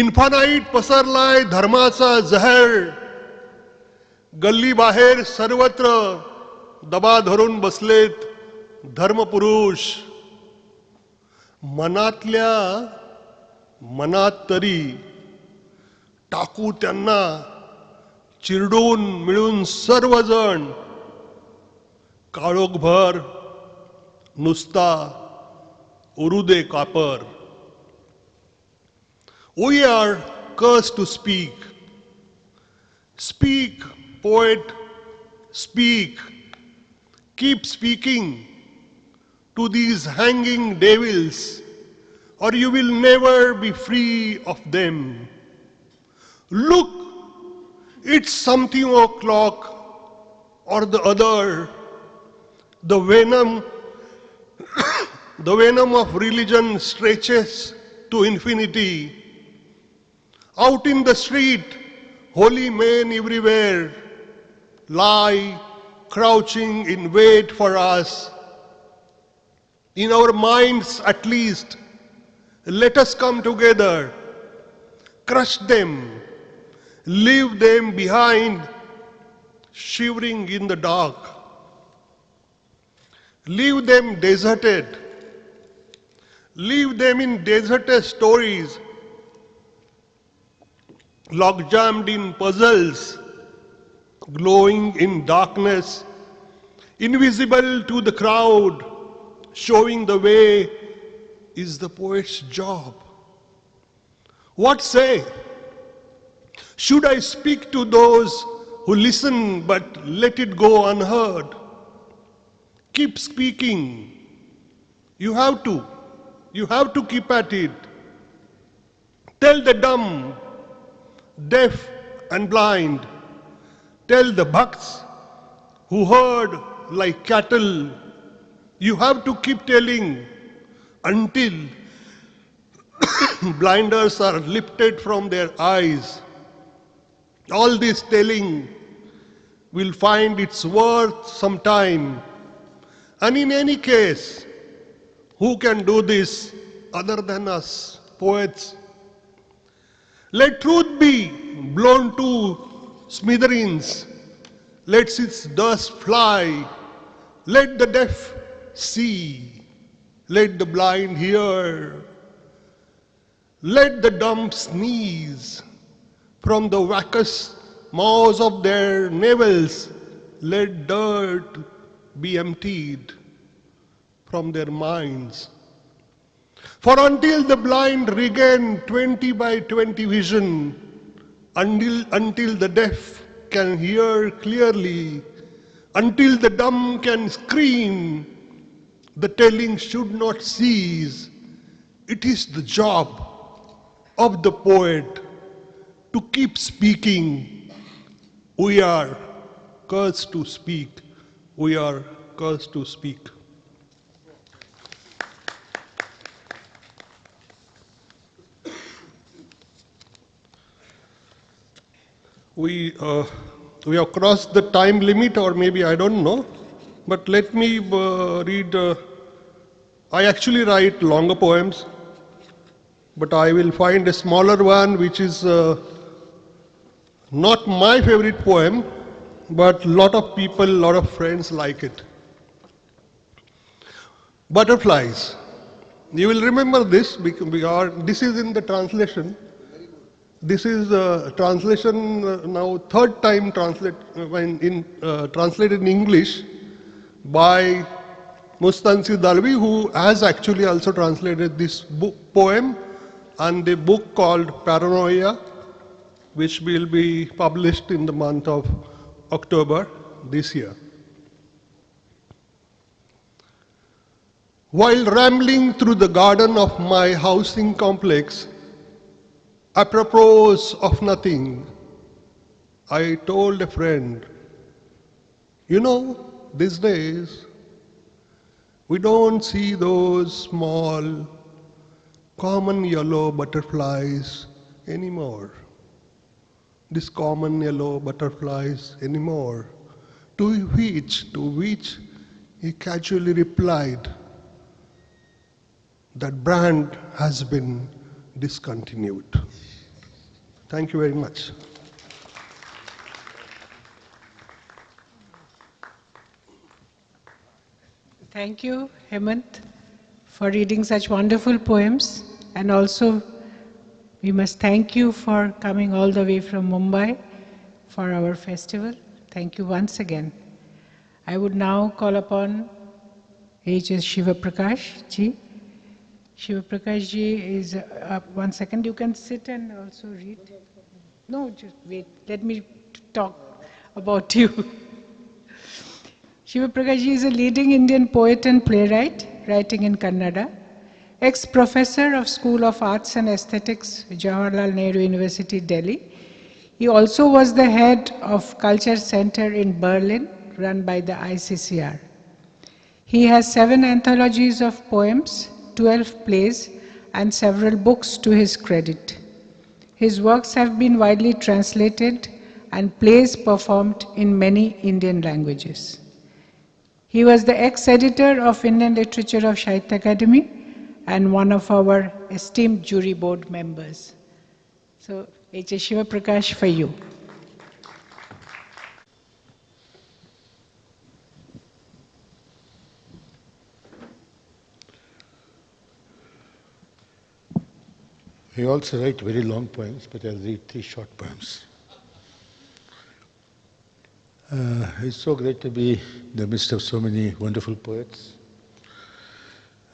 इन्फानाईट पसरलाय धर्माचा जहर. गल्ली बाहेर सर्वत्र दबा धरून बसलेत धर्मपुरुष. मनातल्या मनात तरी टाकू त्यांना चिरडून मिळून सर्वजण. काळोखभर नुसता उरू दे copper. We are cursed to speak. Speak, poet, speak. Keep speaking to these hanging devils, or you will never be free of them. Look, it's something o'clock or the other. The venom, the venom of religion stretches to infinity. Out in the street, holy men everywhere lie crouching in wait for us. In our minds at least, let us come together, crush them, leave them behind, shivering in the dark. Leave them deserted. Leave them in deserted stories, lock-jammed in puzzles, glowing in darkness, invisible to the crowd. Showing the way is the poet's job. What say? Should I speak to those who listen but let it go unheard? Keep speaking. You have to. You have to keep at it. Tell the dumb, deaf and blind. Tell the bhakts who heard like cattle. You have to keep telling until blinders are lifted from their eyes. All this telling will find its worth sometime. And in any case, who can do this other than us, poets? Let truth be blown to smithereens. Let its dust fly. Let the deaf see. Let the blind hear. Let the dumb sneeze. From the vacuous mouths of their navels, let dirt be emptied from their minds. For until the blind regain 20 by 20 vision, until the deaf can hear clearly, until the dumb can scream, the telling should not cease. It is the job of the poet to keep speaking. We are cursed to speak. We are cursed to speak. we have crossed the time limit, or maybe I don't know. But let me read. I actually write longer poems, but I will find a smaller one which is not my favorite poem, but lot of people, lot of friends like it. Butterflies. You will remember this because this is in the translation. This is translation now third time translated in English by Mustansi Dalvi, who has actually also translated this poem and a book called Paranoia, which will be published in the month of October this year. While rambling through the garden of my housing complex, apropos of nothing, I told a friend, you know, these days, we don't see those small, common yellow butterflies anymore. These common yellow butterflies anymore. To which he casually replied, that brand has been discontinued. Thank you very much. Thank you, Hemant, for reading such wonderful poems. And also, we must thank you for coming all the way from Mumbai for our festival. Thank you once again. I would now call upon H.S. Shiva Prakash ji. Shiva Prakash ji is, 1 second, you can sit and also read. No, just wait, let me talk about you. Shiva Prakash ji is a leading Indian poet and playwright, writing in Kannada, ex-professor of School of Arts and Aesthetics, Jawaharlal Nehru University, Delhi. He also was the head of Culture Center in Berlin, run by the ICCR. He has 7 anthologies of poems, 12 plays, and several books to his credit. His works have been widely translated and plays performed in many Indian languages. He was the ex-editor of Indian Literature of Sahitya Academy and one of our esteemed jury board members. So, H.S. Shiva Prakash, for you. I also write very long poems, but I'll read 3 short poems. It's so great to be in the midst of so many wonderful poets.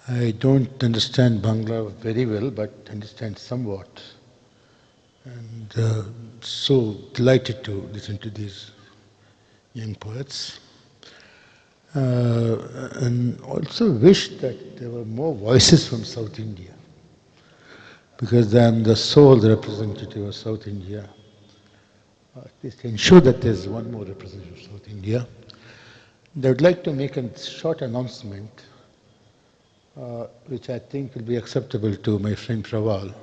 I don't understand Bangla very well, but understand somewhat. And so delighted to listen to these young poets. And also wish that there were more voices from South India, because I am the sole representative of South India. At least ensure that there's one more representative of South India. And I would like to make a short announcement, which I think will be acceptable to my friend Praval.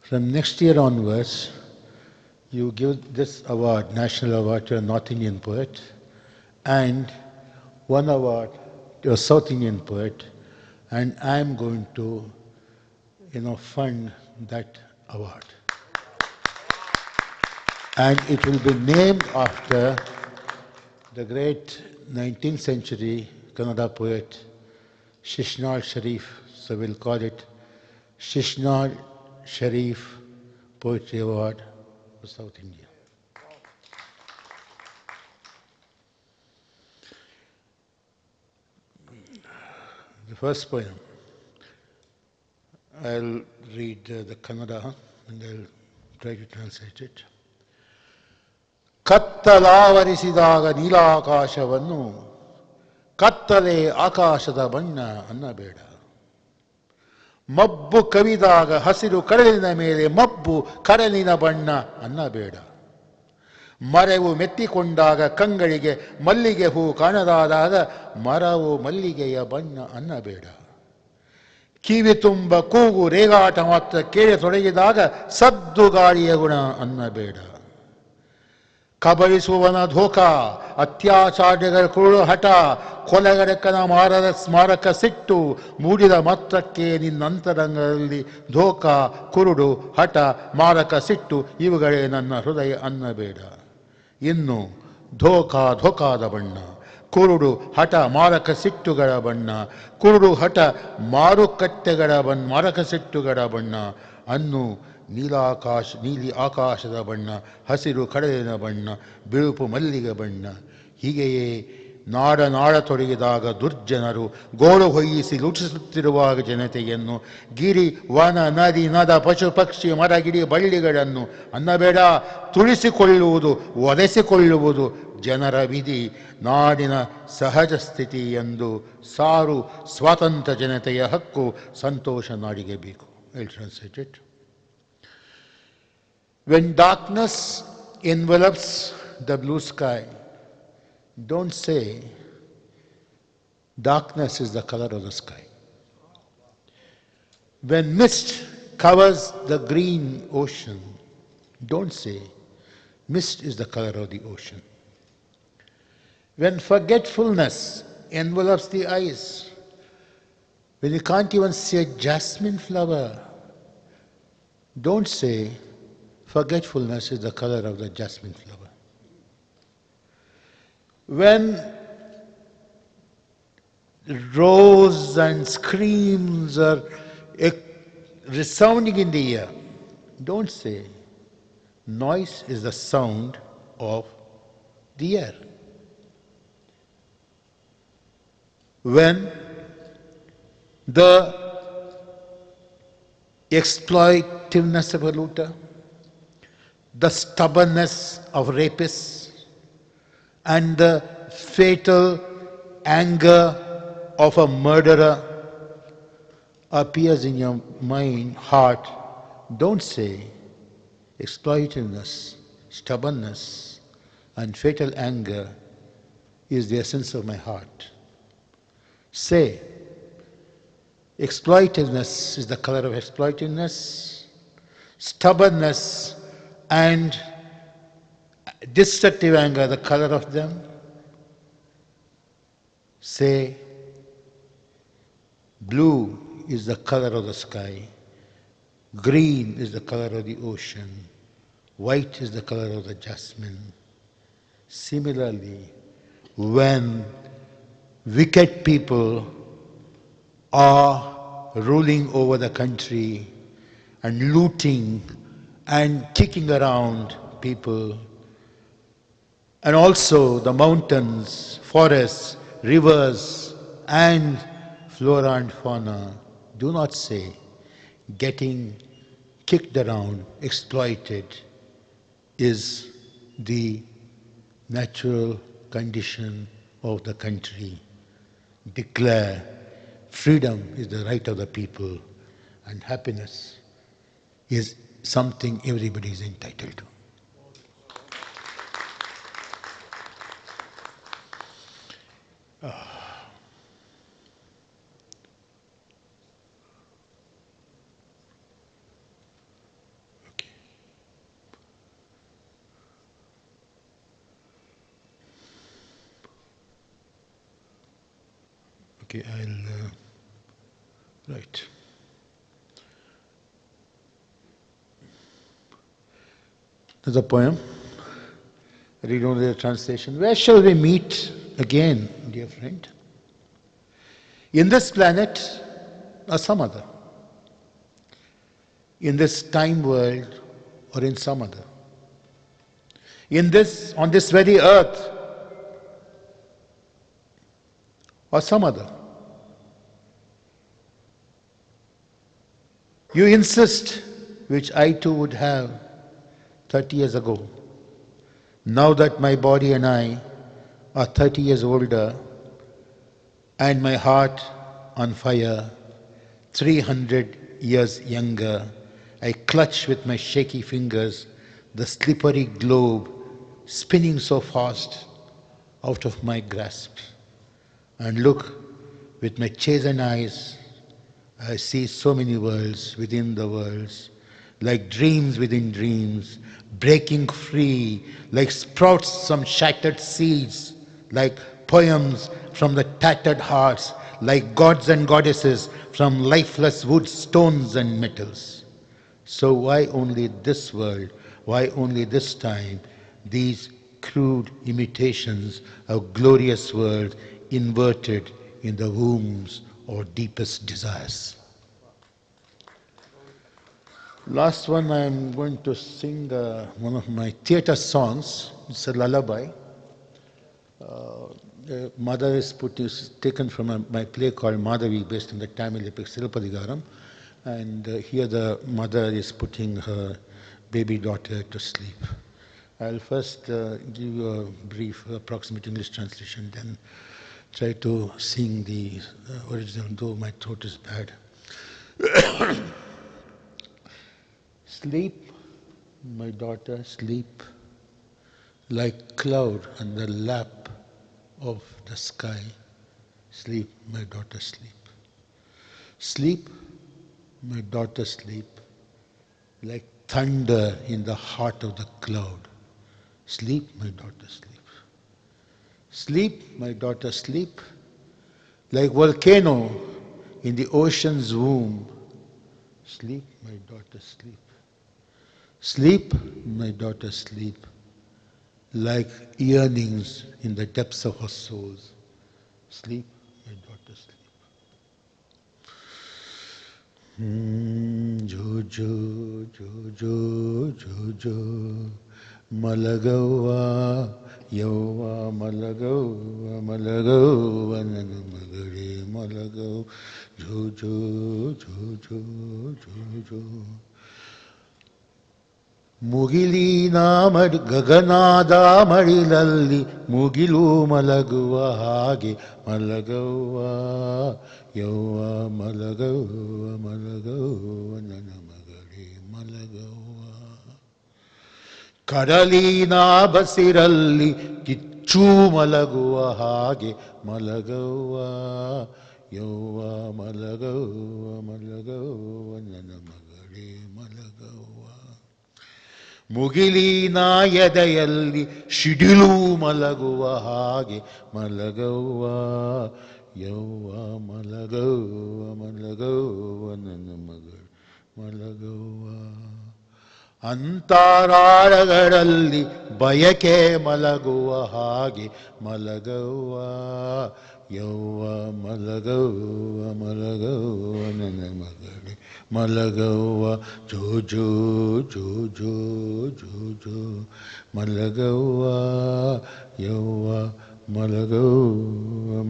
From next year onwards, you give this award, national award, to a North Indian poet, and 1 award to a South Indian poet, and I am going to fund that award. And it will be named after the great 19th century Kannada poet Shishnal Sharif. So we'll call it Shishnal Sharif Poetry Award for South India. The first poem, I'll read the Kannada and I'll try to translate it. ಕತ್ತಲಾವರಿಸಿದಾಗ ನೀಲಾಕಾಶವನ್ನು ಕತ್ತಲೆ ಆಕಾಶದ ಬಣ್ಣ ಅನ್ನಬೇಡ. ಮಬ್ಬು ಕವಿದಾಗ ಹಸಿರು ಕಡಲಿನ ಮೇಲೆ ಮಬ್ಬು ಕಡಲಿನ ಬಣ್ಣ ಅನ್ನಬೇಡ. ಮರವು ಮೆತ್ತಿಕೊಂಡಾಗ ಕಂಗಳಿಗೆ ಮಲ್ಲಿಗೆ ಹೂ ಕಾಣದಾದಾಗ ಮರವು ಮಲ್ಲಿಗೆಯ ಬಣ್ಣ ಅನ್ನಬೇಡ. ಕಿವಿ ತುಂಬ ಕೂಗು ರೇಗಾಟ ಮಾತ್ರ ಕೇಳತೊಡಗಿದಾಗ ಸದ್ದು ಗಾಳಿಯ ಗುಣ ಅನ್ನಬೇಡ. ಕಬಳಿಸುವನ ಧೋಕ ಅತ್ಯಾಚಾರ್ಯಗಳ ಕುರುಡು ಹಠ ಕೊಲೆಗಡಕನ ಮಾರದ ಸ್ಮಾರಕ ಸಿಟ್ಟು ಮೂಡಿದ ಮಾತ್ರಕ್ಕೆ ನಿನ್ನಂತರಂಗದಲ್ಲಿ ಧೋಕ ಕುರುಡು ಹಠ ಮಾರಕ ಸಿಟ್ಟು ಇವುಗಳೇ ನನ್ನ ಹೃದಯ ಅನ್ನಬೇಡ. ಇನ್ನು ಧೋಕಾದ ಬಣ್ಣ, ಕುರುಡು ಹಠ ಮಾರಕ ಸಿಟ್ಟುಗಳ ಬಣ್ಣ, ಕುರುಡು ಹಠ ಮಾರುಕಟ್ಟೆಗಳ ಮಾರಕ ಸಿಟ್ಟುಗಳ ಬಣ್ಣ, ಅನ್ನು ನೀಲಿ ಆಕಾಶದ ಬಣ್ಣ, ಹಸಿರು ಕಡಲಿನ ಬಣ್ಣ, ಬಿಳುಪು ಮಲ್ಲಿಗೆ ಬಣ್ಣ. ಹೀಗೆಯೇ ನಾಡ ತೊಡಗಿದಾಗ ದುರ್ಜನರು ಗೋಳು ಹೊಯ್ಯಿಸಿ ಲುಟಿಸುತ್ತಿರುವಾಗ ಜನತೆಯನ್ನು ಗಿರಿ ವನ ನದಿ ನದ ಪಶು ಪಕ್ಷಿ ಮರಗಿರಿ ಬಳ್ಳಿಗಳನ್ನು ಅನ್ನಬೇಡ. ತುಳಿಸಿಕೊಳ್ಳುವುದು ಒರೆಸಿಕೊಳ್ಳುವುದು ಜನರ ವಿಧಿ, ನಾಡಿನ ಸಹಜ ಸ್ಥಿತಿ ಎಂದು ಸಾರು ಸ್ವಾತಂತ್ರ್ಯ ಜನತೆಯ ಹಕ್ಕು, ಸಂತೋಷ ನಾಡಿಗೆ ಬೇಕು. I'll translate it. When darkness envelops the blue sky, don't say darkness is the color of the sky. When mist covers the green ocean, don't say mist is the color of the ocean. When forgetfulness envelops the eyes, when you can't even see a jasmine flower, don't say forgetfulness is the color of the jasmine flower. When roars and screams are resounding in the ear, don't say noise is the sound of the air. When the exploitiveness of a looter, the stubbornness of rapists, and the fatal anger of a murderer appears in your mind, heart, don't say exploitiveness, stubbornness, and fatal anger is the essence of my heart. Say, exploitiveness is the color of exploitiveness, stubbornness and destructive anger the color of them. Say, blue is the color of the sky, green is the color of the ocean, white is the color of the jasmine. Similarly, when wicked people are ruling over the country and looting and kicking around people, and also the mountains, forests, rivers, and flora and fauna, do not say getting kicked around, exploited is the natural condition of the country. Declare freedom is the right of the people and happiness is something everybody is entitled to. Okay, I'll write. There's a poem. Read only the translation. Where shall we meet again, dear friend? In this planet or some other? In this time world or in some other? On this very earth or some other? You insist, which I too would have 30 years ago. Now that my body and I are 30 years older and my heart on fire, 300 years younger, I clutch with my shaky fingers the slippery globe spinning so fast out of my grasp, and look with my chastened eyes. I see so many worlds within the worlds, like dreams within dreams, breaking free, like sprouts from shattered seeds, like poems from the tattered hearts, like gods and goddesses from lifeless wood, stones, and metals. So why only this world? Why only this time? These crude imitations of glorious world inverted in the wombs or deepest desires. Last one, I'm going to sing one of my theater songs. It's a lullaby. The mother is taken from my play called Madhavi, based on the Tamil epic Silpadigaram. And here the mother is putting her baby daughter to sleep. I'll first give you a brief approximate English translation, then try to sing the original, though my throat is bad. Sleep, my daughter, sleep, like cloud on the lap of the sky. Sleep, my daughter, sleep. Sleep, my daughter, sleep, like thunder in the heart of the cloud. Sleep, my daughter, sleep. Sleep, my daughter, sleep, like volcano in the ocean's womb. Sleep, my daughter, sleep. Sleep, my daughter, sleep, like yearnings in the depths of our souls. Sleep, my daughter, sleep. Jo, Malagawa, Yowa, Malagawa, Malagawa, Nagamagari, Malagaw, Jo. ಮುಗಿಲಿನ ಗಗನಾದ ಮಡಿಲಲ್ಲಿ ಮುಗಿಲು ಮಲಗುವ ಹಾಗೆ ಮಲಗವ್ವ ಯವ್ವ ಮಲಗವ್ವ ನನ್ನ ಮಗಳೇ ಮಲಗವ್ವ ಕಡಲಿನ ಬಸಿರಲ್ಲಿ ಕಿಚ್ಚು ಮಲಗುವ ಹಾಗೆ ಮಲಗವ್ವ ಯವ್ವ ಮಲಗವ್ವ ನನ್ನ ಮಗಳೇ ಮಲಗವ್ವ ಮುಗಿಲಿನ ಎದೆಯಲ್ಲಿ ಶಿಡಿಲು ಮಲಗುವ ಹಾಗೆ ಮಲಗವ್ವ ಯವ್ವ ಮಲಗವ್ವ ನನ್ನ ಮಗಳು ಮಲಗವ್ವ ಅಂತರಾಳಗಳಲ್ಲಿ ಬಯಕೆ ಮಲಗುವ ಹಾಗೆ ಮಲಗವ್ವ ಯವ್ವ ಮಲಗವ್ವ ನನ್ನ ಮಗಳೇ ಮಲಗವ್ವ ಜೋ ಮಲಗವ್ವ ಯವ್ವ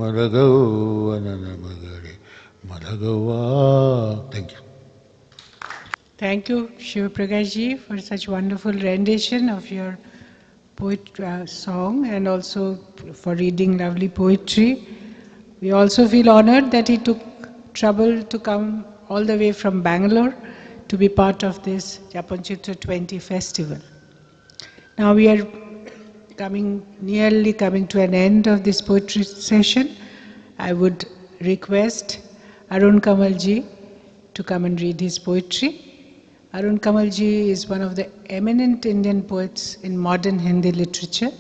ಮಲಗವ್ವ ನನ್ನ ಮಗಳೇ ಮಲಗವ್ವ. Thank you. Thank you, Shiva Prakash ji, for such wonderful rendition of your song, and also for reading lovely poetry. We also feel honored that he took trouble to come all the way from Bangalore to be part of this Yapanchitra 20 festival. Now we are nearly coming to an end of this poetry session. I would request Arun Kamal ji to come and read his poetry. Arun Kamal ji is one of the eminent Indian poets in modern Hindi literature,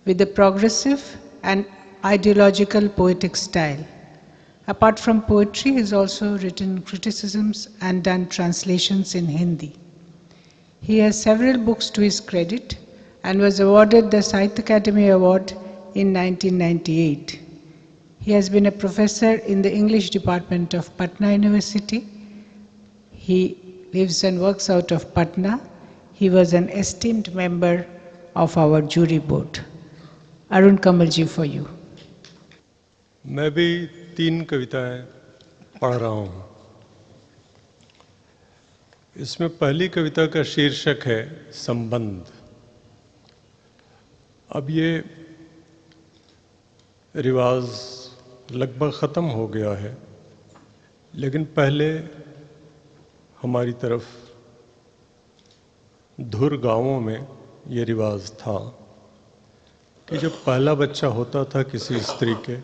with a progressive and ideological poetic style. Apart from poetry, he has also written criticisms and done translations in Hindi. He has several books to his credit and was awarded the Sahitya Academy Award in 1998. He has been a professor in the English department of Patna University. He lives and works out of Patna. He was an esteemed member of our jury board. Arun Kamal ji, for you. मैं भी 3 कविताएं पढ़ रहा हूं. इसमें पहली कविता का शीर्षक है संबंध. अब ये रिवाज लगभग ख़त्म हो गया है, लेकिन पहले हमारी तरफ धुर गांवों में ये रिवाज था कि जब पहला बच्चा होता था किसी स्त्री के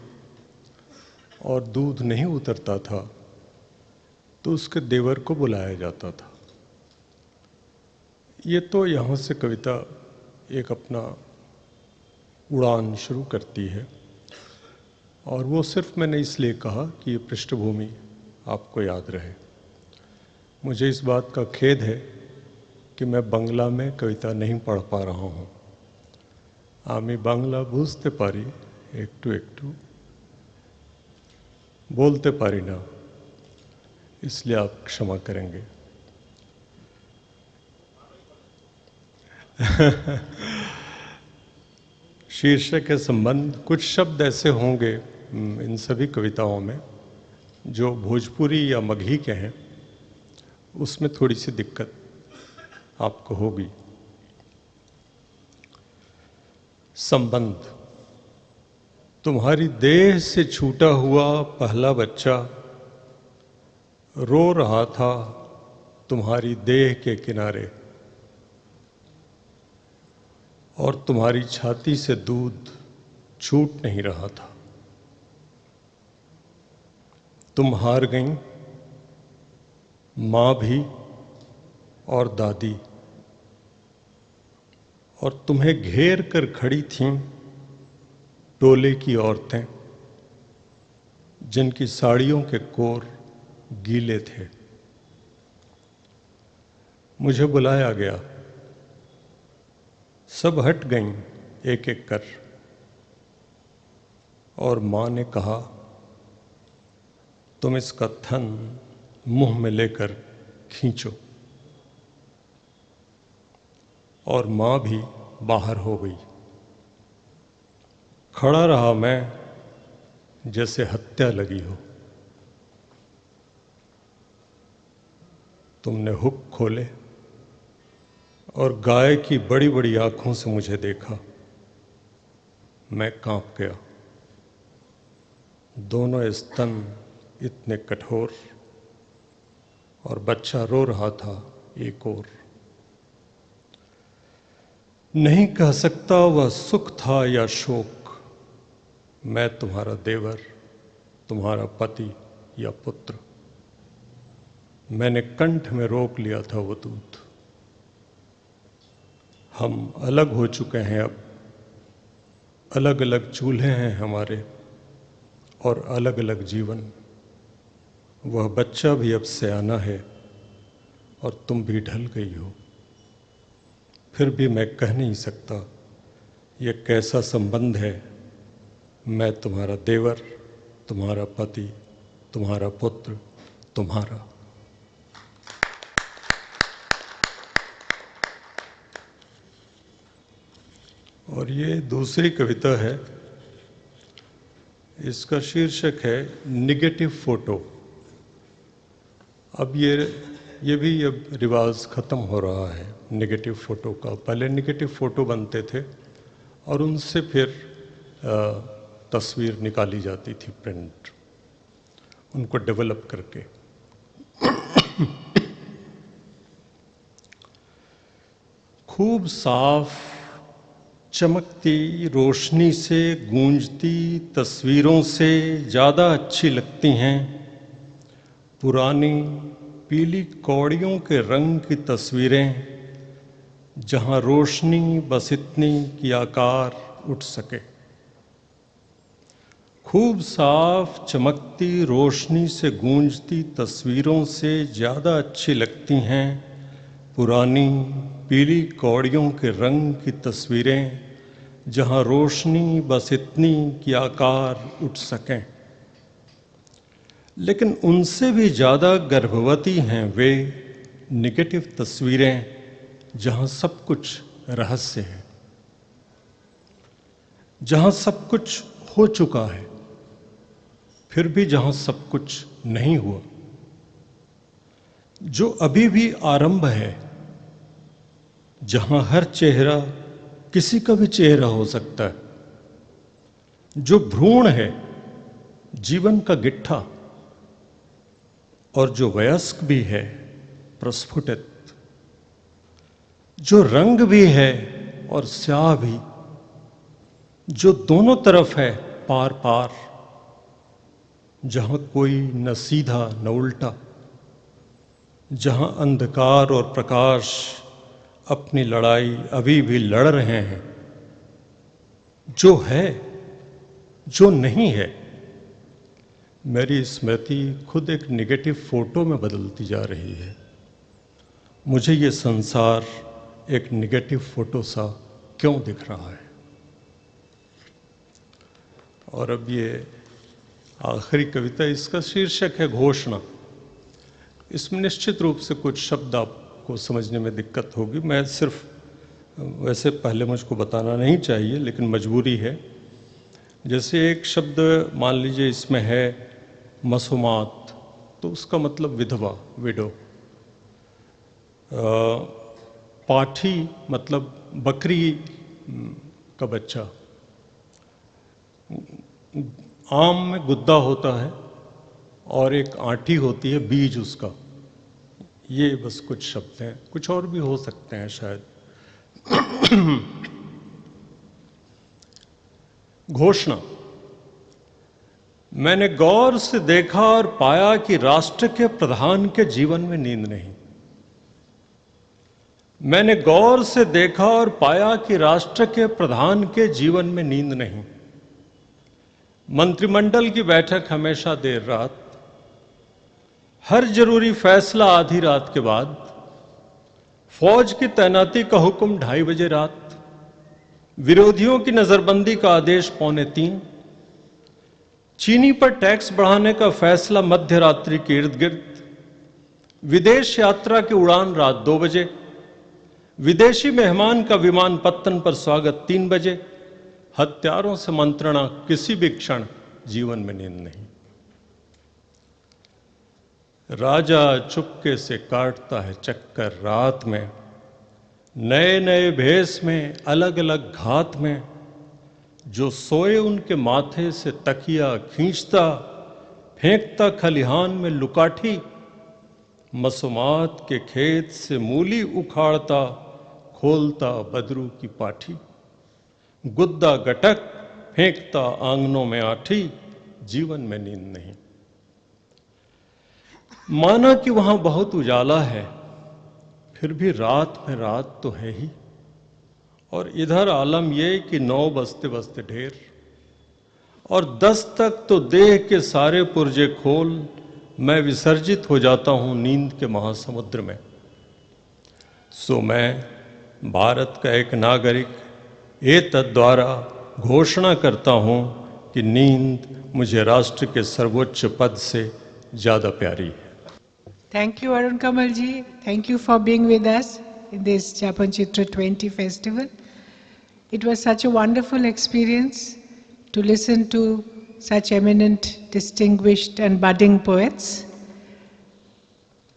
और दूध नहीं उतरता था तो उसके देवर को बुलाया जाता था. ये तो यहाँ से कविता एक अपना उड़ान शुरू करती है, और वो सिर्फ मैंने इसलिए कहा कि ये पृष्ठभूमि आपको याद रहे। मुझे इस बात का खेद है कि मैं बांग्ला में कविता नहीं पढ़ पा रहा हूँ। आमी बांग्ला बुझते पारी एकटू एकटू, बोलते पारी ना, इसलिए आप क्षमा करेंगे। शीर्षक के संबंध कुछ शब्द ऐसे होंगे इन सभी कविताओं में जो भोजपुरी या मगही के हैं, उसमें थोड़ी सी दिक्कत आपको होगी। संबंध। तुम्हारी देह से छूटा हुआ पहला बच्चा रो रहा था तुम्हारी देह के किनारे, और तुम्हारी छाती से दूध छूट नहीं रहा था। तुम हार गईं, माँ भी और दादी, और तुम्हें घेर कर खड़ी थीं टोले की औरतें जिनकी साड़ियों के कोर गीले थे। मुझे बुलाया गया, सब हट गईं एक एक कर, और माँ ने कहा तुम इसका थन मुंह में लेकर खींचो, और माँ भी बाहर हो गई। खड़ा रहा मैं जैसे हत्या लगी हो। तुमने हुक खोले और गाय की बड़ी बड़ी आंखों से मुझे देखा। मैं कांप गया। दोनों स्तन इतने कठोर, और बच्चा रो रहा था एक और। नहीं कह सकता वह सुख था या शोक। मैं तुम्हारा देवर, तुम्हारा पति या पुत्र। मैंने कंठ में रोक लिया था वो दूध। हम अलग हो चुके हैं अब, अलग अलग चूल्हे हैं हमारे, और अलग अलग जीवन। वह बच्चा भी अब सयाना है, और तुम भी ढल गई हो। फिर भी मैं कह नहीं सकता ये कैसा संबंध है। मैं तुम्हारा देवर, तुम्हारा पति, तुम्हारा पुत्र, तुम्हारा। और ये दूसरी कविता है, इसका शीर्षक है निगेटिव फोटो। अब ये भी अब रिवाज ख़त्म हो रहा है निगेटिव फोटो का। पहले निगेटिव फोटो बनते थे और उनसे फिर तस्वीर निकाली जाती थी, प्रिंट, उनको डेवलप करके। खूब साफ चमकती रोशनी से गूंजती तस्वीरों से ज़्यादा अच्छी लगती हैं पुरानी पीली कौड़ियों के रंग की तस्वीरें, जहां रोशनी बस इतनी कि आकार उठ सके। खूब साफ चमकती रोशनी से गूंजती तस्वीरों से ज़्यादा अच्छी लगती हैं पुरानी पीली कौड़ियों के रंग की तस्वीरें, जहां रोशनी बस इतनी कि आकार उठ सकें। लेकिन उनसे भी ज़्यादा गर्भवती हैं वे निगेटिव तस्वीरें, जहां सब कुछ रहस्य है, जहां सब कुछ हो चुका है, फिर भी जहां सब कुछ नहीं हुआ, जो अभी भी आरंभ है, जहां हर चेहरा किसी का भी चेहरा हो सकता है, जो भ्रूण है जीवन का गिट्ठा, और जो वयस्क भी है प्रस्फुटित, जो रंग भी है और स्याह भी, जो दोनों तरफ है पार पार, जहां कोई न सीधा न उल्टा, जहां अंधकार और प्रकाश अपनी लड़ाई अभी भी लड़ रहे हैं। जो है, जो नहीं है। मेरी स्मृति खुद एक नेगेटिव फोटो में बदलती जा रही है। मुझे ये संसार एक नेगेटिव फोटो सा क्यों दिख रहा है? और अब ये आखिरी कविता, इसका शीर्षक है घोषणा। इसमें निश्चित रूप से कुछ शब्द आपको समझने में दिक्कत होगी। मैं सिर्फ, वैसे पहले मुझको बताना नहीं चाहिए लेकिन मजबूरी है। जैसे एक शब्द मान लीजिए इसमें है मसुमात, तो उसका मतलब विधवा, विडो। पाठी मतलब बकरी का बच्चा। आम में गुद्दा होता है और एक आंटी होती है, बीज उसका। ये बस कुछ शब्द हैं, कुछ और भी हो सकते हैं शायद। घोषणा। मैंने गौर से देखा और पाया कि राष्ट्र के प्रधान के जीवन में नींद नहीं। मैंने गौर से देखा और पाया कि राष्ट्र के प्रधान के जीवन में नींद नहीं। मंत्रिमंडल की बैठक हमेशा देर रात, हर जरूरी फैसला आधी रात के बाद, फौज की तैनाती का हुक्म 2:30 बजे रात, विरोधियों की नजरबंदी का आदेश 2:45, चीनी पर टैक्स बढ़ाने का फैसला मध्य रात्रि के इर्द गिर्द, विदेश यात्रा की उड़ान रात 2 बजे, विदेशी मेहमान का विमानपत्तन पर स्वागत 3 बजे, हत्यारों से मंत्रणा किसी भी क्षण, जीवन में नींद नहीं। राजा चुपके से काटता है चक्कर रात में, नए नए भेष में, अलग अलग घात में, जो सोए उनके माथे से तकिया खींचता, फेंकता खलिहान में लुकाठी, मसुमात के खेत से मूली उखाड़ता, खोलता बदरू की पाठी, गुद्दा गटक फेंकता आंगनों में आठी, जीवन में नींद नहीं। माना कि वहां बहुत उजाला है, फिर भी रात में रात तो है ही। और इधर आलम यह कि 9 बजते बजते ढेर, और 10 तक तो देह के सारे पुर्जे खोल, मैं विसर्जित हो जाता हूं नींद के महासमुद्र में। सो मैं भारत का एक नागरिक एतद् द्वारा घोषणा करता हूं कि नींद मुझे राष्ट्र के सर्वोच्च पद से ज्यादा प्यारी है। Thank you, Arun Kamal ji. Thank you for being with us in this Yapanchitra 20 festival. It was such a wonderful experience to listen to such eminent, distinguished and budding poets.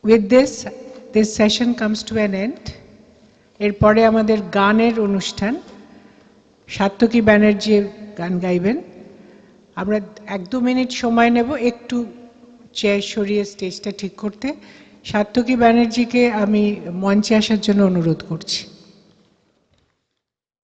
With this, this session comes to an end. এরপরে আমাদের গানের অনুষ্ঠান, সাত্যকী ব্যানার্জি গান গাইবেন। আমরা 1-2 minute সময় নেব একটু chair সরিয়ে স্টেজটা ঠিক করতে। সাত্যকী ব্যানার্জিকে আমি মঞ্চে আসার জন্য অনুরোধ করছি।